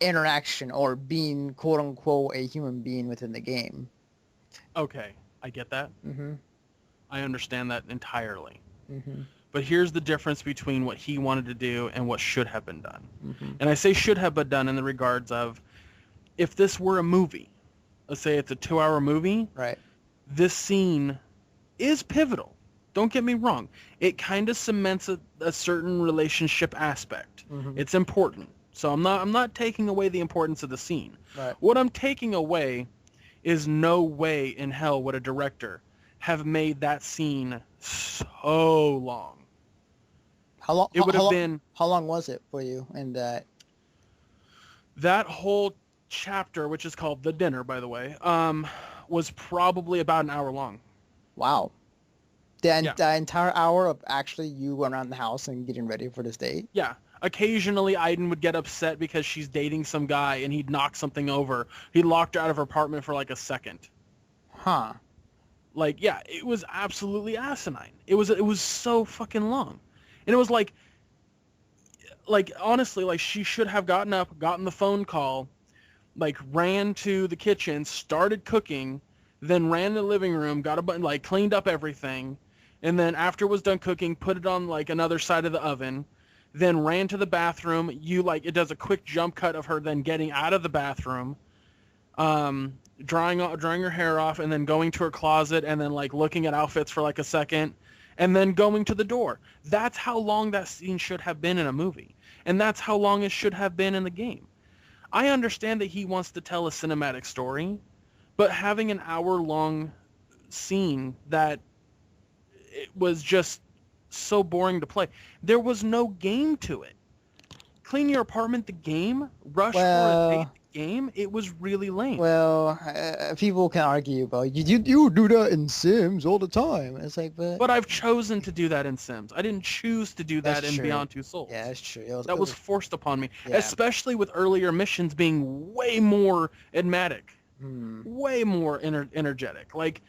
interaction or being quote unquote a human being within the game. Okay, I get that. Mm-hmm. I understand that entirely. Mm-hmm. But here's the difference between what he wanted to do and what should have been done. Mm-hmm. And I say should have been done in the regards of, if this were a movie, let's say it's a 2-hour movie, Right. this scene is pivotal. Don't get me wrong. It kind of cements a certain relationship aspect. Mm-hmm. It's important. So I'm not taking away the importance of the scene. Right. What I'm taking away is no way in hell would a director have made that scene so long. How long? It would have been... How long was it for you? And that whole chapter, which is called The Dinner, by the way, was probably about an hour long. wow, the entire hour of actually you going around the house and getting ready for this date. Yeah. Occasionally, Aiden would get upset because she's dating some guy and he'd knock something over. He locked her out of her apartment for like a second. Huh. Like, yeah, it was absolutely asinine. It was so fucking long. And it was like honestly, like she should have gotten up, gotten the phone call, like ran to the kitchen, started cooking, then ran to the living room, got a button, like cleaned up everything, and then after it was done cooking, put it on like another side of the oven, then ran to the bathroom. It does a quick jump cut of her then getting out of the bathroom, drying her hair off, and then going to her closet, and then like looking at outfits for like a second, and then going to the door. That's how long that scene should have been in a movie, and that's how long it should have been in the game. I understand that he wants to tell a cinematic story, but having an hour-long scene that it was just so boring to play. There was no game to it. Clean Your Apartment, the game, Rush for a Date, the game, it was really lame. Well, people can argue about you do that in Sims all the time. It's like, but I've chosen to do that in Sims. I didn't choose to do that in true. Beyond Two Souls. Yeah, that's true. That was forced upon me, Yeah. especially with earlier missions being way more enigmatic, way more energetic. Like,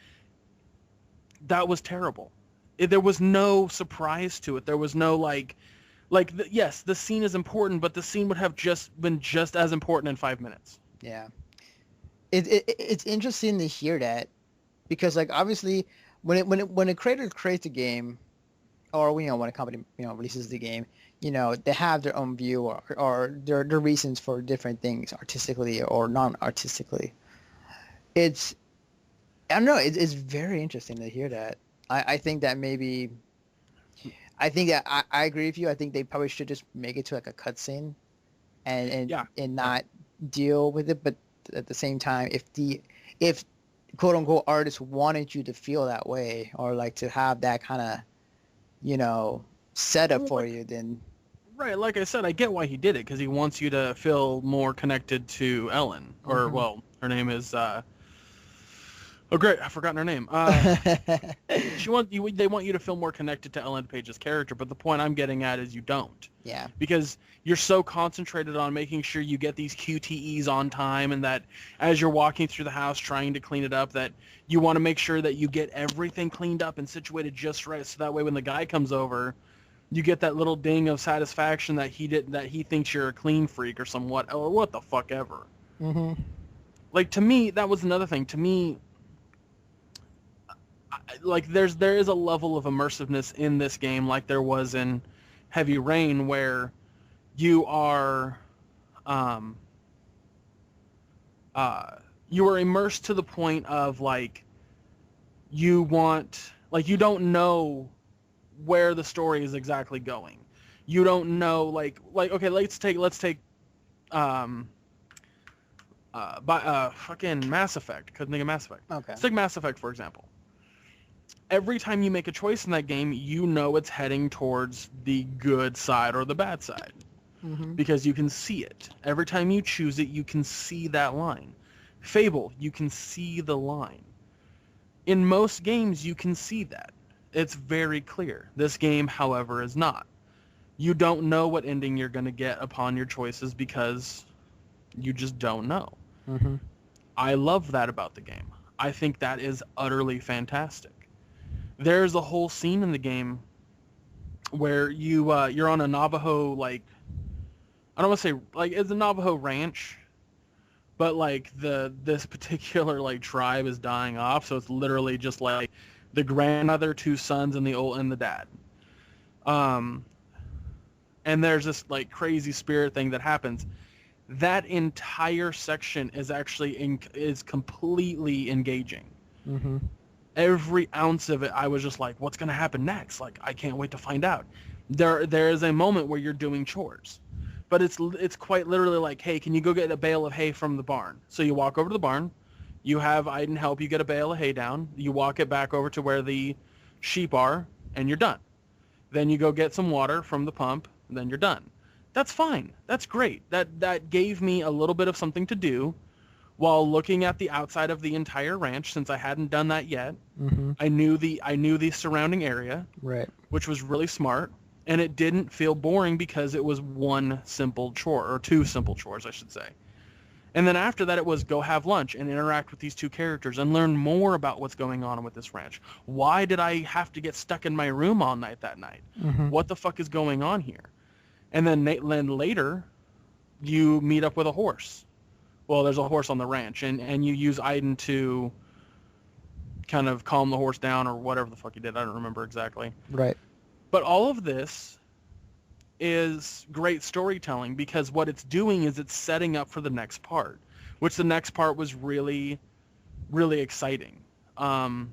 that was terrible. There was no surprise to it. There was no yes, the scene is important, but the scene would have been just as important in 5 minutes. Yeah. It's interesting to hear that, because like obviously when a creator creates a game, or when a company releases the game, they have their own view or their reasons for different things, artistically or non-artistically. I don't know, it's very interesting to hear that. I think that maybe I agree with you. I think they probably should just make it to like a cutscene and not deal with it. But at the same time, if quote unquote artists wanted you to feel that way, or like to have that kind of setup for you, then right. Like I said, I get why he did it, because he wants you to feel more connected to Ellen, or well, her name is. Oh great, I've forgotten her name. They want you to feel more connected to Ellen Page's character, but the point I'm getting at is you don't. Yeah. Because you're so concentrated on making sure you get these QTEs on time, and that as you're walking through the house trying to clean it up, that you want to make sure that you get everything cleaned up and situated just right, so that way when the guy comes over, you get that little ding of satisfaction that he thinks you're a clean freak or what the fuck ever. Mm-hmm. Like, to me, that was another thing. To me, like there is a level of immersiveness in this game, like there was in Heavy Rain, where you are immersed to the point of like you don't know where the story is exactly going. You don't know like okay, let's take fucking Mass Effect. Couldn't think of Mass Effect. Okay. Let's take Mass Effect, for example. every time you make a choice in that game, you know it's heading towards the good side or the bad side Mm-hmm. because you can see it. Every time you choose it, you can see that line. Fable, you can see the line. In most games, you can see that. It's very clear. This game, however, is not. You don't know what ending you're going to get upon your choices because you just don't know. Mm-hmm. I love that about the game. I think that is utterly fantastic. There's a whole scene in the game where you're on a Navajo, like, I don't want to say like it's a Navajo ranch, but like this particular like tribe is dying off, so it's literally just like the grandmother, two sons, and the dad. Um, and there's this like crazy spirit thing that happens. That entire section is actually is completely engaging. Mm-hmm. Every ounce of it, I was just like, what's gonna happen next? Like, I can't wait to find out. There is a moment where you're doing chores, but it's quite literally like, hey, can you go get a bale of hay from the barn? So you walk over to the barn, you have Iden help you get a bale of hay down, you walk it back over to where the sheep are, and you're done. Then you go get some water from the pump, and then you're done. That's fine. That's great. That gave me a little bit of something to do while looking at the outside of the entire ranch, since I hadn't done that yet. Mm-hmm. I knew the surrounding area, Right. which was really smart, and it didn't feel boring because it was one simple chore, or two simple chores, I should say. And then after that, it was go have lunch and interact with these two characters and learn more about what's going on with this ranch. Why did I have to get stuck in my room all night that night? Mm-hmm. What the fuck is going on here? And then later, you meet up with a horse. Well, there's a horse on the ranch, and you use Iden to kind of calm the horse down or whatever the fuck you did. I don't remember exactly. Right. But all of this is great storytelling because what it's doing is it's setting up for the next part, which the next part was really, really exciting. I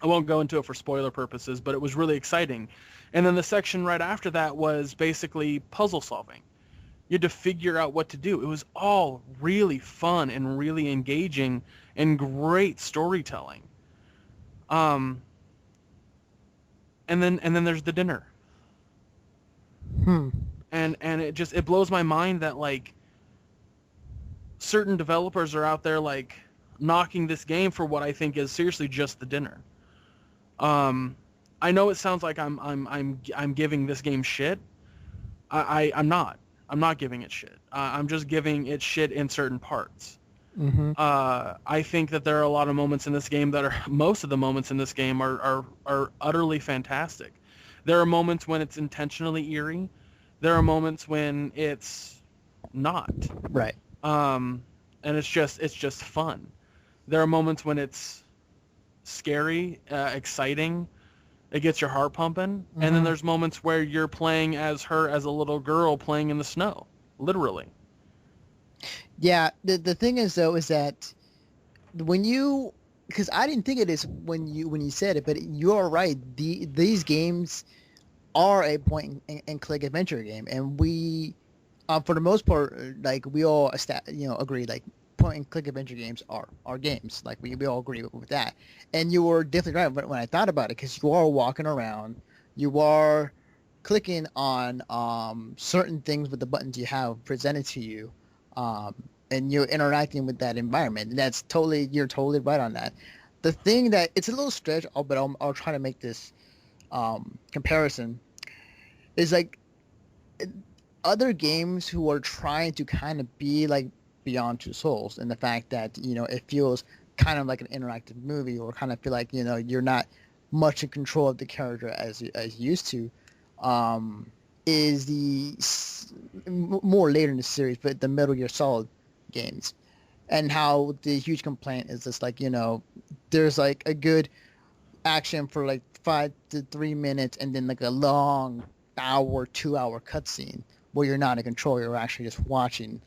won't go into it for spoiler purposes, but it was really exciting. And then the section right after that was basically puzzle solving. You had to figure out what to do. It was all really fun and really engaging and great storytelling. And then there's the dinner. Hmm. And it blows my mind that like certain developers are out there like knocking this game for what I think is seriously just the dinner. I know it sounds like I'm giving this game shit. I'm not. I'm not giving it shit. I'm just giving it shit in certain parts. Mm-hmm. I think that there are a lot of moments in this game most of the moments in this game are utterly fantastic. There are moments when it's intentionally eerie. There are moments when it's not. Right. And it's just fun. There are moments when it's scary, exciting. It gets your heart pumping. Mm-hmm. And then there's moments where you're playing as her as a little girl playing in the snow, literally. Yeah. The thing is though is that because I didn't think of this when you said it, but you're right. These games are a point and click adventure game, and we, for the most part, like we all agree, like point and click adventure games are games. Like we all agree with that. And you were definitely right when I thought about it, because you are walking around, you are clicking on certain things with the buttons you have presented to you. And you're interacting with that environment. And you're totally right on that. The thing that it's a little stretch, but I'll try to make this comparison, is like other games who are trying to kind of be like Beyond Two Souls, and the fact that it feels kind of like an interactive movie, or kind of feel like you're not much in control of the character as you used to. Is the more later in the series, but the Metal Gear Solid games, and how the huge complaint is just like there's like a good action for like 5 to 3 minutes, and then like a long 2-hour cutscene where you're not in control. You're actually just watching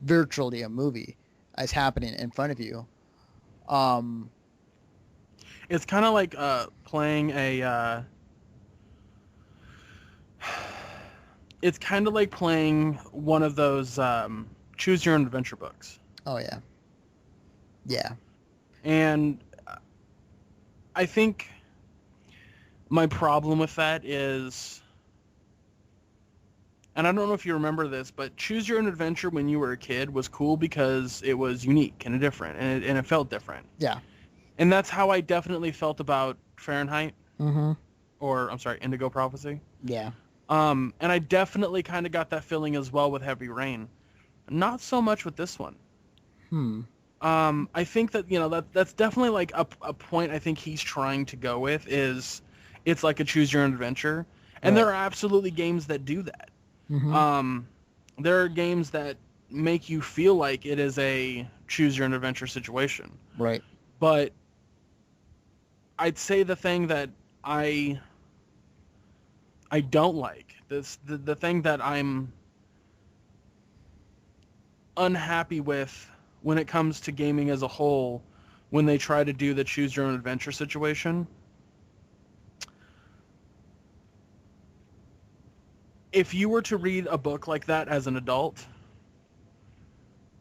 virtually a movie as happening in front of you. It's kind of like playing a. It's kind of like playing one of those choose your own adventure books. Oh yeah. Yeah. And I think My problem with that is, and I don't know if you remember this, but Choose Your Own Adventure when you were a kid was cool because it was unique and different, and it felt different. Yeah. And that's how I definitely felt about Fahrenheit, Mm-hmm. or I'm sorry, Indigo Prophecy. Yeah. And I definitely kind of got that feeling as well with Heavy Rain. Not so much with this one. I think that, that's definitely like a point I think he's trying to go with is it's like a choose your own adventure. And Right. there are absolutely games that do that. Mm-hmm. There are games that make you feel like it is a choose your own adventure situation. Right. But I'd say the thing that I don't like, the thing that I'm unhappy with when it comes to gaming as a whole, when they try to do the choose your own adventure situation. If you were to read a book like that as an adult,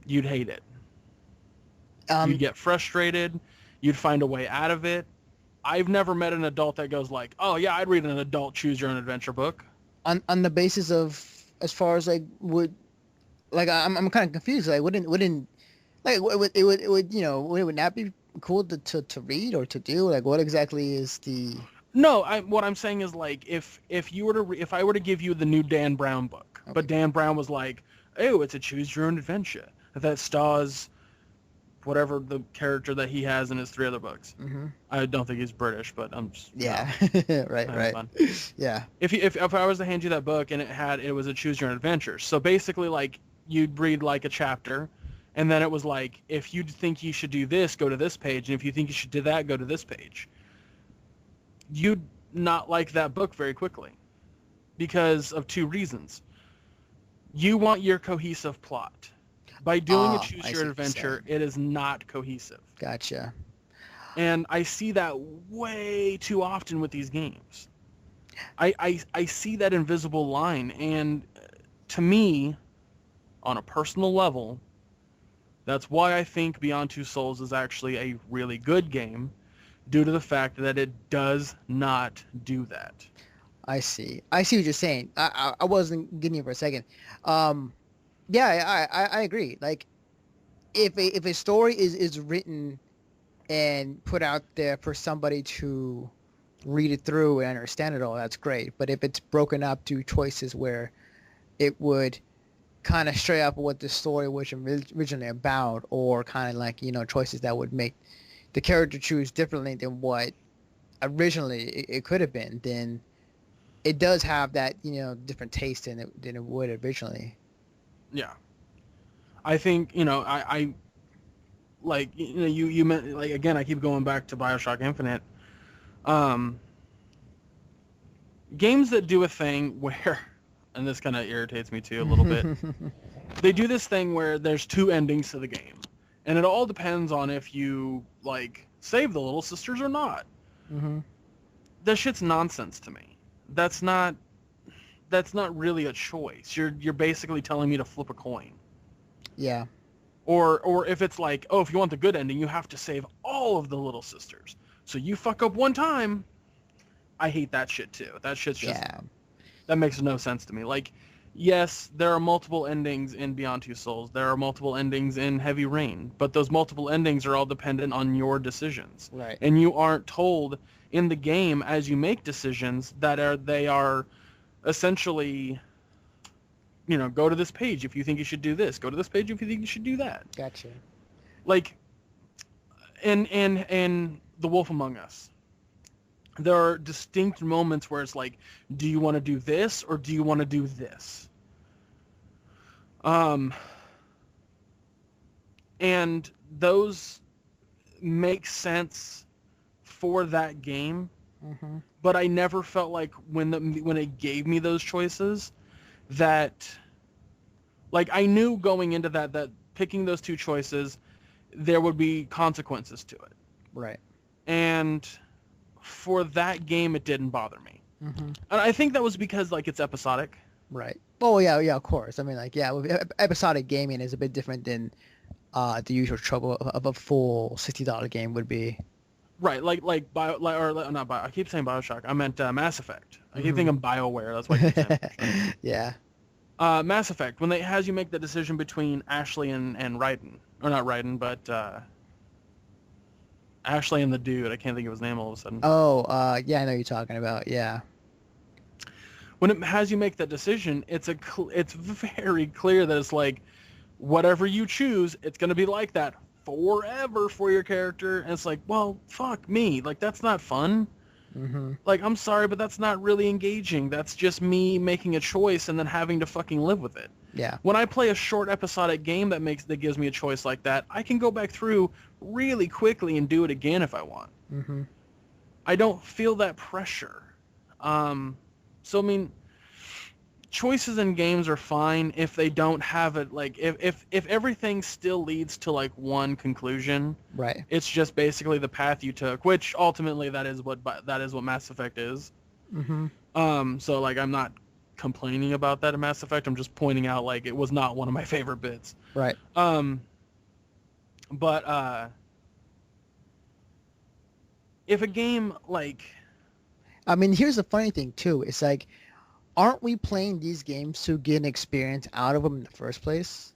you'd hate it. You'd get frustrated. You'd find a way out of it. I've never met an adult that goes like, oh yeah, I'd read an adult choose your own adventure book. On the basis of, as far as like, I'm kind of confused. Like, wouldn't like it would not be cool to read or to do? Like, what exactly is the? No, what I'm saying is like if I were to give you the new Dan Brown book, Okay. but Dan Brown was like, oh, it's a choose your own adventure that stars whatever the character that he has in his 3 other books. Mm-hmm. I don't think he's British, but I'm just Yeah. Right. fun. Yeah. If I was to hand you that book and it was a choose your own adventure, so basically like you'd read like a chapter, and then it was like, if you think you should do this, go to this page, and if you think you should do that, go to this page. You'd not like that book very quickly because of 2 reasons. You want your cohesive plot. By doing a choose your own adventure, it is not cohesive. Gotcha. And I see that way too often with these games. I see that invisible line, and to me, on a personal level, that's why I think Beyond Two Souls is actually a really good game, due to the fact that it does not do that. I see what you're saying. I wasn't getting you for a second. Yeah, I agree. Like, if a story is written and put out there for somebody to read it through and understand it all, that's great. But if it's broken up to choices where it would kind of stray up what the story was originally about, or kind of like, choices that would make the character choose differently than what originally it could have been, then it does have that, different taste than it would originally. Yeah. I think, I like, you meant, like, again, I keep going back to BioShock Infinite. Games that do a thing where, and this kind of irritates me too a little bit, they do this thing where there's 2 endings to the game. And it all depends on if you, like, save the little sisters or not. Mm-hmm. That shit's nonsense to me. That's not really a choice. You're basically telling me to flip a coin. Yeah. Or if it's like, oh, if you want the good ending, you have to save all of the little sisters. So you fuck up one time. I hate that shit too. That shit's just, that makes no sense to me. Like, yes, there are multiple endings in Beyond Two Souls. There are multiple endings in Heavy Rain, but those multiple endings are all dependent on your decisions. Right. And you aren't told in the game as you make decisions that they are essentially, go to this page if you think you should do this. Go to this page if you think you should do that. Gotcha. Like, in The Wolf Among Us, there are distinct moments where it's like, do you want to do this or do you want to do this? And those make sense for that game, Mm-hmm. but I never felt like when it gave me those choices that, like, I knew going into that picking those 2 choices, there would be consequences to it. Right. And for that game, it didn't bother me. Mm-hmm. And I think that was because, like, it's episodic. Right. Oh yeah, of course. I mean, like, yeah, episodic gaming is a bit different than the usual trouble of a full $60 game would be. Right, like Bio, not Bio. I keep saying Bioshock. I meant Mass Effect. I keep Hmm. thinking BioWare. That's why I keep saying Bioshock. Yeah. Mass Effect, when they has you make the decision between Ashley and Raiden, or not Raiden, but Ashley and the dude. I can't think of his name all of a sudden. Oh, yeah, I know you're talking about. Yeah. When it has you make that decision, it's very clear that it's like whatever you choose, it's gonna be like that forever for your character. And it's like, well, fuck me, like that's not fun. Hmm. Like, I'm sorry, but that's not really engaging. That's just me making a choice and then having to fucking live with it. Yeah. When I play a short episodic game that gives me a choice like that, I can go back through really quickly and do it again if I want. Hmm. I don't feel that pressure. So I mean, choices in games are fine if they don't have it like if everything still leads to like one conclusion. Right. It's just basically the path you took, which ultimately that is what Mass Effect is. Hmm. So like I'm not complaining about that in Mass Effect. I'm just pointing out like it was not one of my favorite bits. Right. But if a game like I mean, here's the funny thing too. It's like, aren't we playing these games to get an experience out of them in the first place?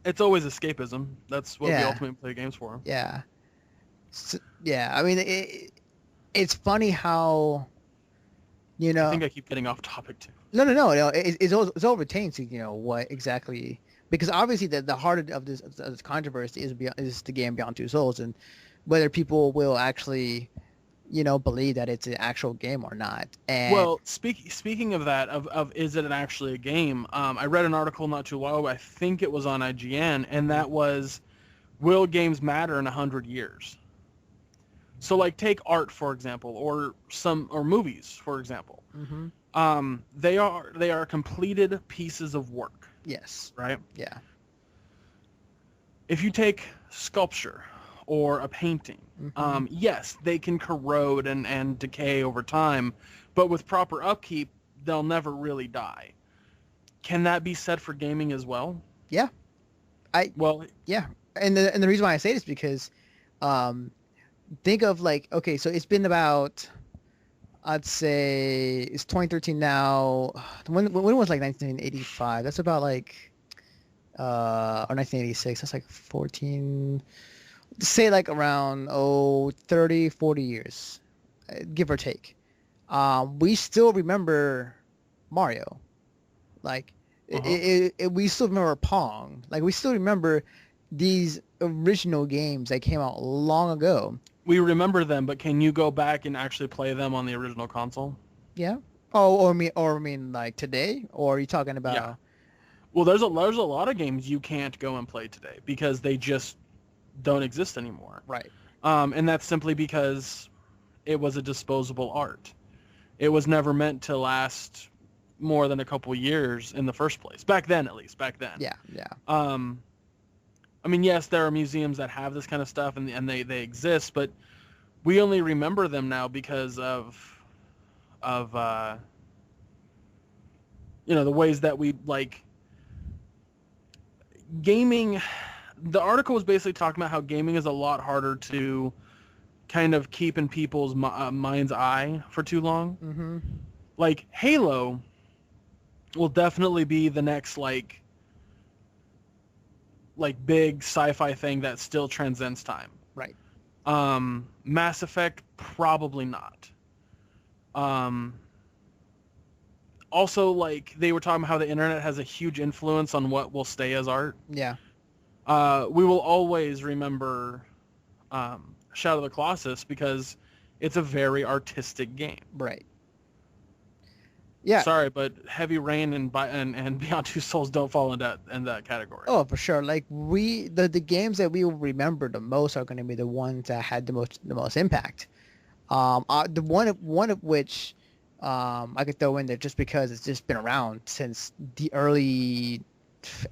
it's always escapism. That's what we Yeah. ultimately play games for. Yeah. Yeah. I mean, it's funny how, I think I keep getting off topic too. No. It's all retained to, what exactly, because obviously the heart of this controversy is the game Beyond Two Souls, and whether people will actually, believe that it's an actual game or not. And Well, speaking of that, of is it actually a game? I read an article not too long ago. I think it was on IGN, and that was, will games matter in 100 years? So, like, take art for example, or movies for example. hmm They are completed pieces of work, yes, right? yeah, If you take sculpture or a painting, hmm yes, they can corrode and decay over time, but with proper upkeep, they'll never really die. Can that be said for gaming as well? yeah, Well, yeah, and the reason why I say this is because, um, think of like, okay, so it's been about, I'd say it's 2013 now. When was like 1985? That's about like, or 1986. That's like 14. Say like around 30, 40 years, give or take. We still remember Mario. Like, uh-huh. we still remember Pong. Like, we still remember these original games that came out long ago. We remember them, but can you go back and actually play them on the original console? Yeah. Oh, or I mean, like today, or are you talking Yeah. about? Well, there's a lot of games you can't go and play today because they just don't exist anymore. Right. And that's simply because it was a disposable art. It was never meant to last more than a couple years in the first place. Back then, at least. Back then. Yeah. Yeah. I mean, yes, there are museums that have this kind of stuff, and they exist, but we only remember them now because of the ways that we like gaming. The article was basically talking about how gaming is a lot harder to kind of keep in people's mind's eye for too long. Mm-hmm. Like Halo will definitely be the next like big sci-fi thing that still transcends time. Right. Mass Effect, probably not. Also, like, they were talking about how the internet has a huge influence on what will stay as art. Yeah. We will always remember Shadow of the Colossus because it's a very artistic game. Right. Yeah. Sorry, but Heavy Rain and Beyond Two Souls don't fall in that category. Oh, for sure. Like the games that we will remember the most are going to be the ones that had the most impact. The one of which I could throw in there just because it's just been around since the early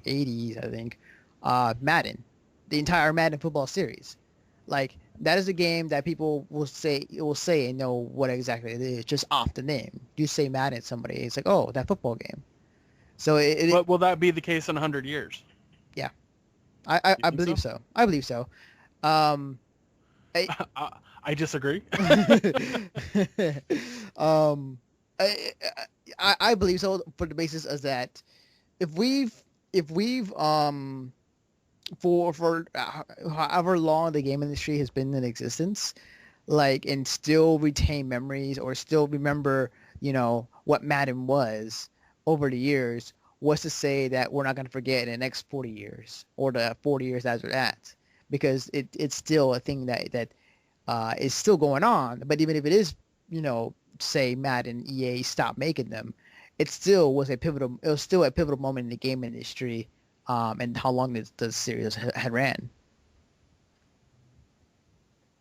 80s, I think. Madden, the entire Madden football series. Like, that is a game that people will say and know what exactly it is just off the name. You say Madden to somebody, it's like, oh, that football game. So But will that be the case in 100 years? yeah, I believe so? so. I believe so. I, I disagree. um, I believe so for the basis is that if we've for however long the game industry has been in existence, like, and still retain memories or still remember, what Madden was over the years, what's to say that we're not going to forget in the next 40 years or the 40 years after that? Because it's still a thing that is still going on. But even if it is, say Madden, EA stopped making them, it was still a pivotal moment in the game industry, and how long the series had ran.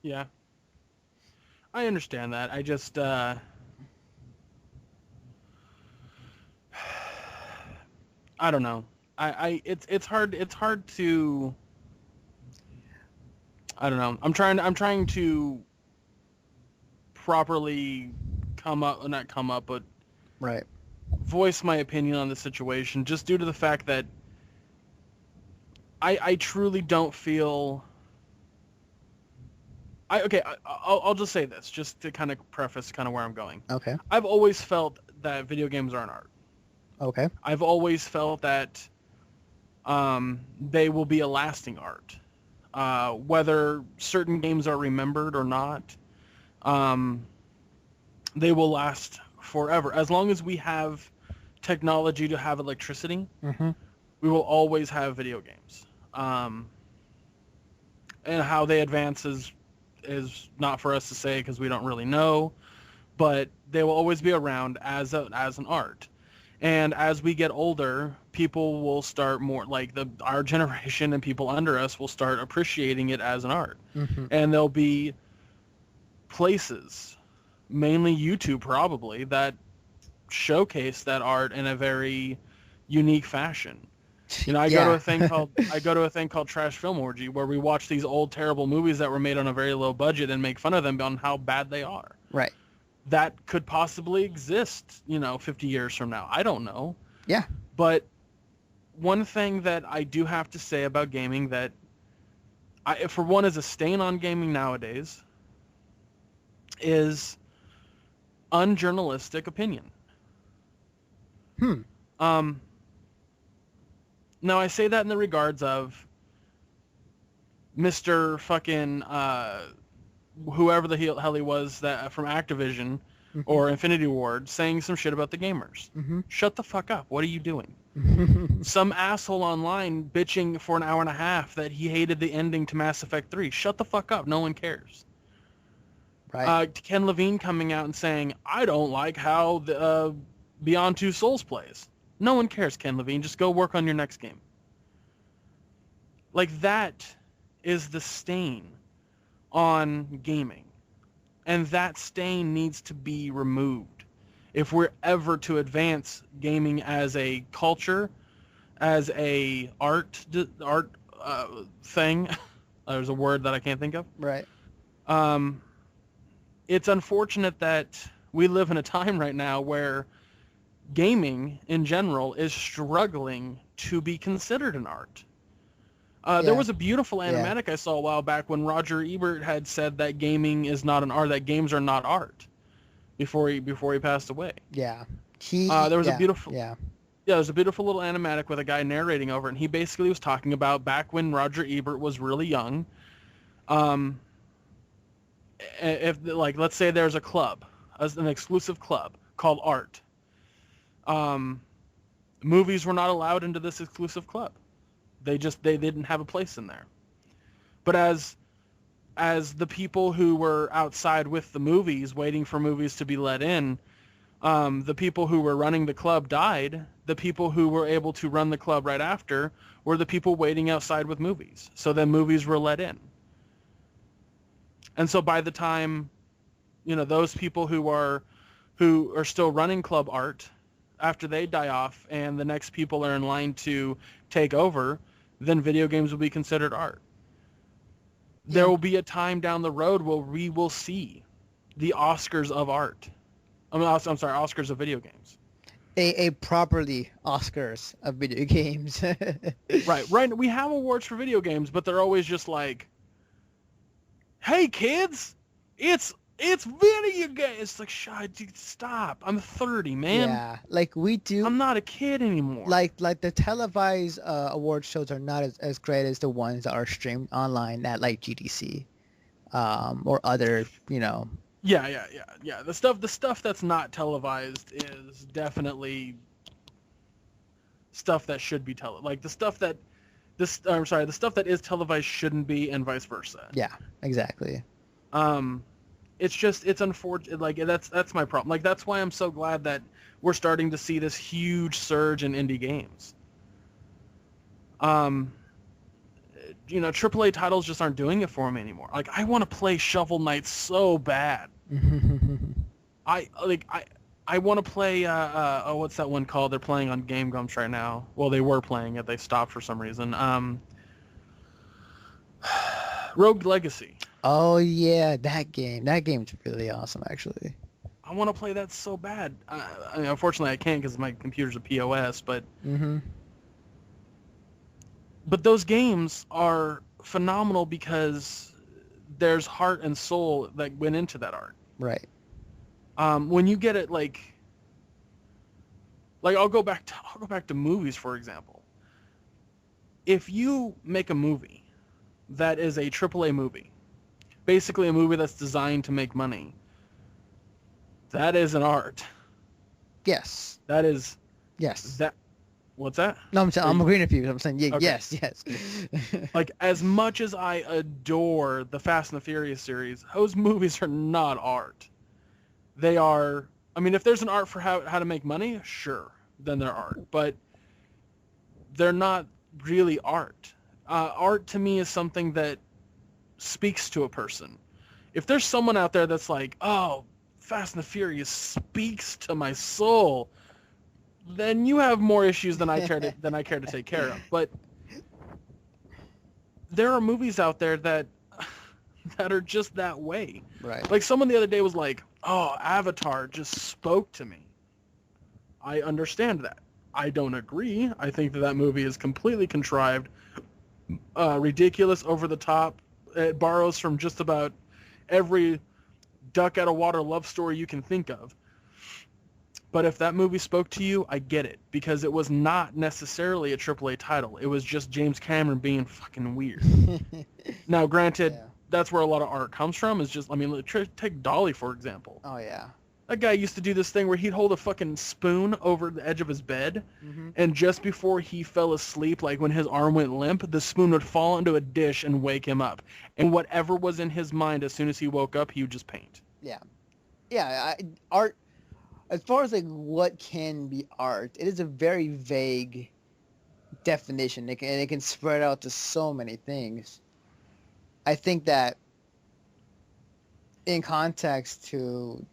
Yeah, I understand that. I just I don't know. It's hard to I don't know. I'm trying to properly not come up, but Right. voice my opinion on the situation, just due to the fact that I truly don't feel. I'll just say this, just to kind of preface kind of where I'm going. Okay. I've always felt that video games are an art. Okay. I've always felt that they will be a lasting art. Whether certain games are remembered or not, they will last forever. As long as we have technology to have electricity, Mm-hmm. we will always have video games. And how they advance is not for us to say because we don't really know, but they will always be around as an art. And as we get older, people will start more like our generation and people under us will start appreciating it as an art. Mm-hmm. And there'll be places, mainly YouTube probably, that showcase that art in a very unique fashion. I go to a thing called Trash Film Orgy, where we watch these old terrible movies that were made on a very low budget and make fun of them on how bad they are. Right. That could possibly exist, 50 years from now. I don't know. Yeah. But one thing that I do have to say about gaming that, for one, is a stain on gaming nowadays, is unjournalistic opinion. Now, I say that in the regards of Mr. fucking whoever the hell he was that from Activision Mm-hmm. or Infinity Ward saying some shit about the gamers. Mm-hmm. Shut the fuck up. What are you doing? Some asshole online bitching for an hour and a half that he hated the ending to Mass Effect 3. Shut the fuck up. No one cares. Right. Ken Levine coming out and saying, I don't like how the Beyond Two Souls plays. No one cares, Ken Levine. Just go work on your next game. Like, that is the stain on gaming. And that stain needs to be removed. If we're ever to advance gaming as a culture, as a art thing, there's a word that I can't think of. Right. It's unfortunate that we live in a time right now where gaming in general is struggling to be considered an art. There was a beautiful animatic I saw a while back when Roger Ebert had said that gaming is not an art, that games are not art, before he passed away. Yeah. There was a beautiful Yeah. there's a beautiful little animatic with a guy narrating over it, and he basically was talking about back when Roger Ebert was really young. If let's say there's a club, an exclusive club called Art. Movies were not allowed into this exclusive club. They didn't have a place in there. But as the people who were outside with the movies, waiting for movies to be let in, the people who were running the club died. The people who were able to run the club right after were the people waiting outside with movies. So then movies were let in. And so by the time, those people who are still running Club Art, after they die off and the next people are in line to take over, then video games will be considered art. Yeah. There will be a time down the road where we will see the Oscars of art. Oscars of video games. A properly Oscars of video games. Right. We have awards for video games, but they're always just like hey kids, it's video games. It's like, dude, stop. I'm 30, man. Yeah, like we do. I'm not a kid anymore. Like the televised award shows are not as great as the ones that are streamed online at like GDC, or other, Yeah. The stuff that's not televised is definitely stuff that should be like the stuff that the stuff that is televised shouldn't be, and vice versa. Yeah, exactly. It's unfortunate. Like that's my problem. Like that's why I'm so glad that we're starting to see this huge surge in indie games. AAA titles just aren't doing it for me anymore. Like I want to play Shovel Knight so bad. I want to play what's that one called? They're playing on Game Grumps right now. Well, they were playing it. They stopped for some reason. Rogue Legacy. Oh yeah, that game. That game's really awesome, actually. I want to play that so bad. Unfortunately, I can't because my computer's a POS. But but those games are phenomenal because there's heart and soul that went into that art. Right. When you get it, like I'll go back to movies, for example. If you make a movie that is a AAA movie, basically a movie that's designed to make money, that is an art. Yes. That is. Yes. That. What's that? No, I'm agreeing with you. I'm saying okay. Yes. Like, as much as I adore the Fast and the Furious series, those movies are not art. They are. I mean, if there's an art for how to make money, sure, then they're art. But they're not really art. Art to me is something that speaks to a person. If there's someone out there that's like, oh, Fast and the Furious speaks to my soul, then you have more issues than I care to take care of. But there are movies out there that are just that way. Right. Like someone the other day was like, oh, Avatar just spoke to me. I understand that. I don't agree. I think that movie is completely contrived, ridiculous, over the top. It borrows from just about every duck out of water love story you can think of. But if that movie spoke to you, I get it, because it was not necessarily a AAA title. It was just James Cameron being fucking weird. Now, granted, that's where a lot of art comes from. Is just, I mean, take Dolly, for example. Oh, yeah. That guy used to do this thing where he'd hold a fucking spoon over the edge of his bed, and just before he fell asleep, like when his arm went limp, the spoon would fall into a dish and wake him up. And whatever was in his mind, as soon as he woke up, he would just paint. Yeah. Yeah, art, as far as like what can be art, it is a very vague definition. And it can spread out to so many things. I think that in context to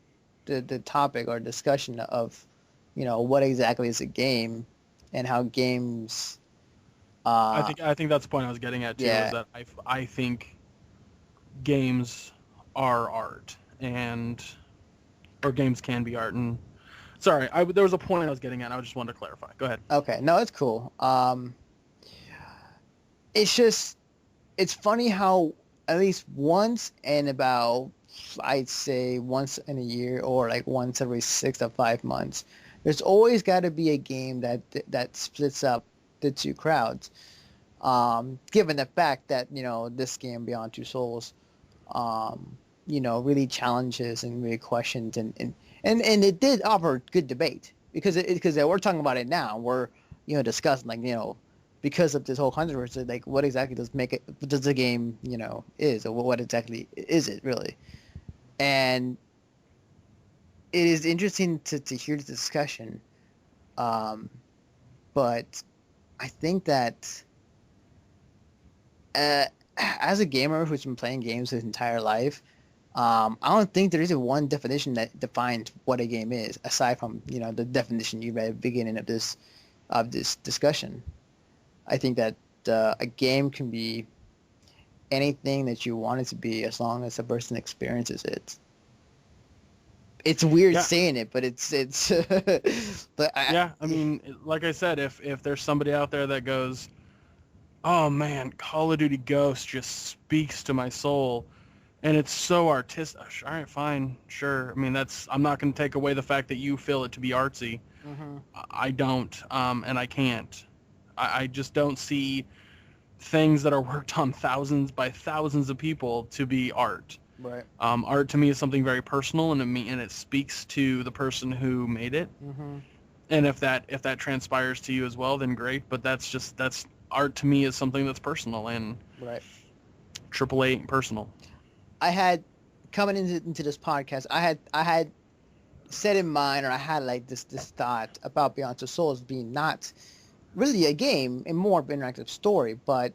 the topic or discussion of, what exactly is a game and how games. I think that's the point I was getting at too. Is that I think games are art, or games can be art. And sorry, there was a point I was getting at, and I just wanted to clarify. Go ahead. Okay, no, it's cool. It's funny how at least once in about, I'd say once in a year or like once every 6 to 5 months, there's always got to be a game that splits up the two crowds. Given the fact that, this game Beyond Two Souls, really challenges and really questions and it did offer good debate because we're talking about it now. We're, discussing like, because of this whole controversy, like what exactly does the game, is, or what exactly is it really? And it is interesting to hear the discussion. But I think that as a gamer who's been playing games his entire life, I don't think there is a one definition that defines what a game is, aside from, the definition you read at the beginning of this discussion. I think that a game can be anything that you want it to be as long as a person experiences it. It's weird saying it, but it's but I mean, like I said, if there's somebody out there that goes, oh man, Call of Duty Ghost just speaks to my soul, and it's so artistic. All right, fine, sure. I mean, I'm not going to take away the fact that you feel it to be artsy. Mm-hmm. I don't, and I can't. I just don't see things that are worked on thousands by thousands of people to be art. Right. Art to me is something very personal, and it speaks to the person who made it. Mm-hmm. And if that transpires to you as well, then great. But that's art to me is something that's personal, and Right. AAA ain't personal. I had coming into this podcast, I had set in mind, or I had like this thought about Beyond Two Souls being not really a game and more of an interactive story. But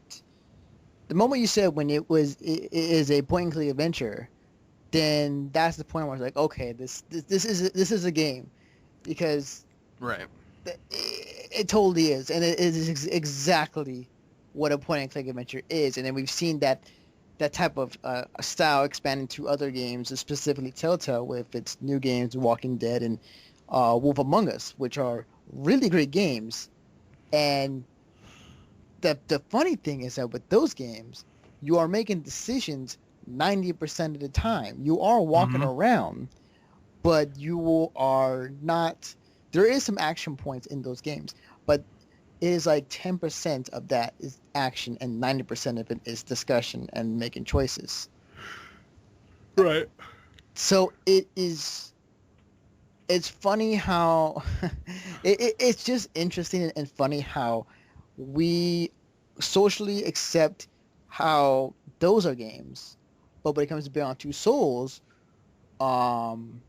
the moment you said when it is a point and click adventure, then that's the point where it's like, okay, this is a game, because Right. it totally is, and it is exactly what a point and click adventure is. And then we've seen that type of style expanding to other games, specifically Telltale with its new games, Walking Dead and Wolf Among Us, which are really great games. And the funny thing is that with those games, you are making decisions 90% of the time. You are walking Mm-hmm. around, but you are not. There is some action points in those games, but it is like 10% of that is action and 90% of it is discussion and making choices. Right. So it's funny how it's just interesting and funny how we socially accept how those are games, but when it comes to Beyond Two Souls, and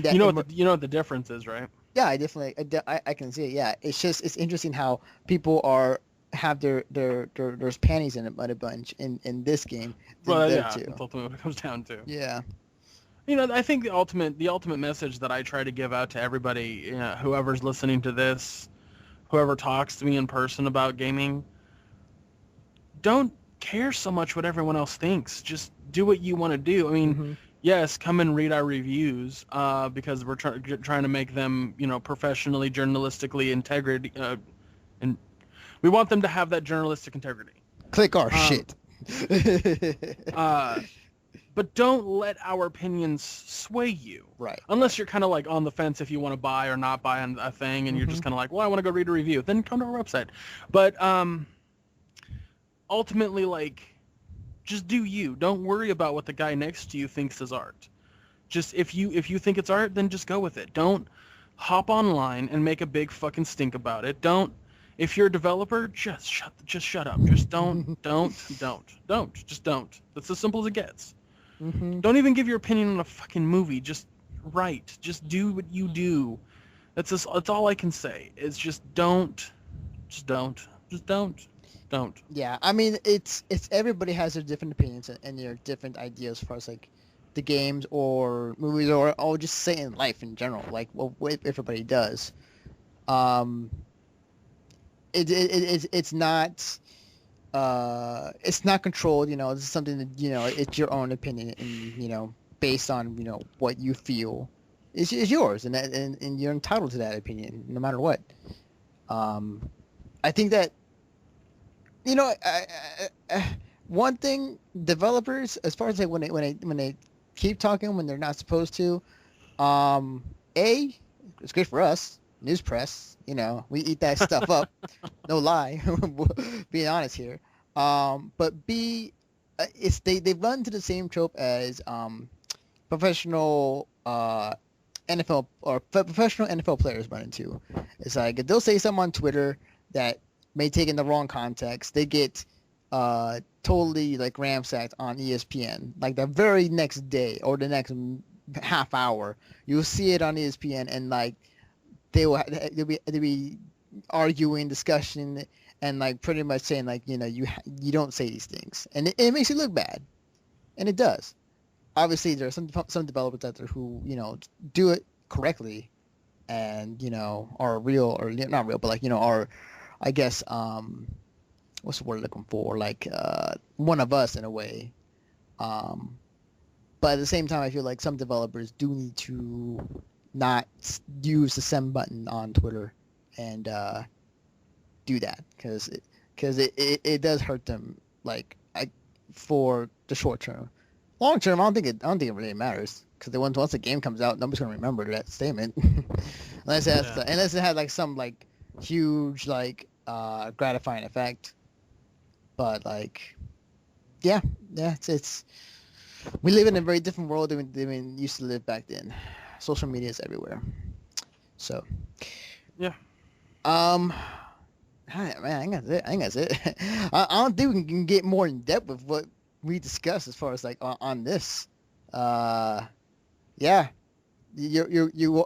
that You know what the difference is, right? yeah, I definitely I can see it. Yeah, it's interesting how people have their panties in a bunch in this game than Well, there yeah, too. that's ultimately what it comes down to. Yeah. I think the ultimate message that I try to give out to everybody, whoever's listening to this, whoever talks to me in person about gaming, don't care so much what everyone else thinks. Just do what you want to do. I mean, Hmm. yes, come and read our reviews, because we're trying to make them, professionally, journalistically integrity, and we want them to have that journalistic integrity. Click our Um, shit. uh, but don't let our opinions sway you. Right. Unless you're kind of like on the fence if you want to buy or not buy a thing, and you're Hmm. just kind of like, well, I want to go read a review. Then come to our website. But ultimately, like, just do you. Don't worry about what the guy next to you thinks is art. Just if you think it's art, then just go with it. Don't hop online and make a big fucking stink about it. Don't. If you're a developer, just shut up. Just don't. Just don't. That's as simple as it gets. Hmm. Don't even give your opinion on a fucking movie. Just write. Just do what you do. That's all I can say. It's just don't. Just don't. Just don't. Yeah, I mean it's everybody has their different opinions and their different ideas as far as like the games or movies or just say in life in general, like what everybody does. Um, it's not controlled. This is something that it's your own opinion, and based on what you feel is yours, and you're entitled to that opinion no matter what. I think that one thing developers, as far as like when they keep talking when they're not supposed to, um, it's great for us, news press. We eat that stuff up. No lie, being honest here. But B, it's they run to the same trope as professional NFL or professional NFL players run into. It's like if they'll say something on Twitter that may take in the wrong context, they get totally like ramsacked on ESPN. Like the very next day or the next half hour, you'll see it on ESPN, and like they'll be arguing, discussion, and like pretty much saying like you don't say these things, and it makes you look bad, and it does. Obviously, there are some developers out there who do it correctly, and are real or not real, but like are, I guess, what's the word I'm looking for? Like one of us in a way. Um, but at the same time, I feel like some developers do need to not use the send button on Twitter and do that because it does hurt them like for the short term. Long term, I don't think it really matters because once the game comes out, nobody's gonna remember that statement unless it had like some like huge like gratifying effect. But like, yeah, it's we live in a very different world than we used to live back then. Social media is everywhere. So, yeah. Man, I think that's it. I don't think we can get more in depth with what we discussed as far as like on this. Yeah, you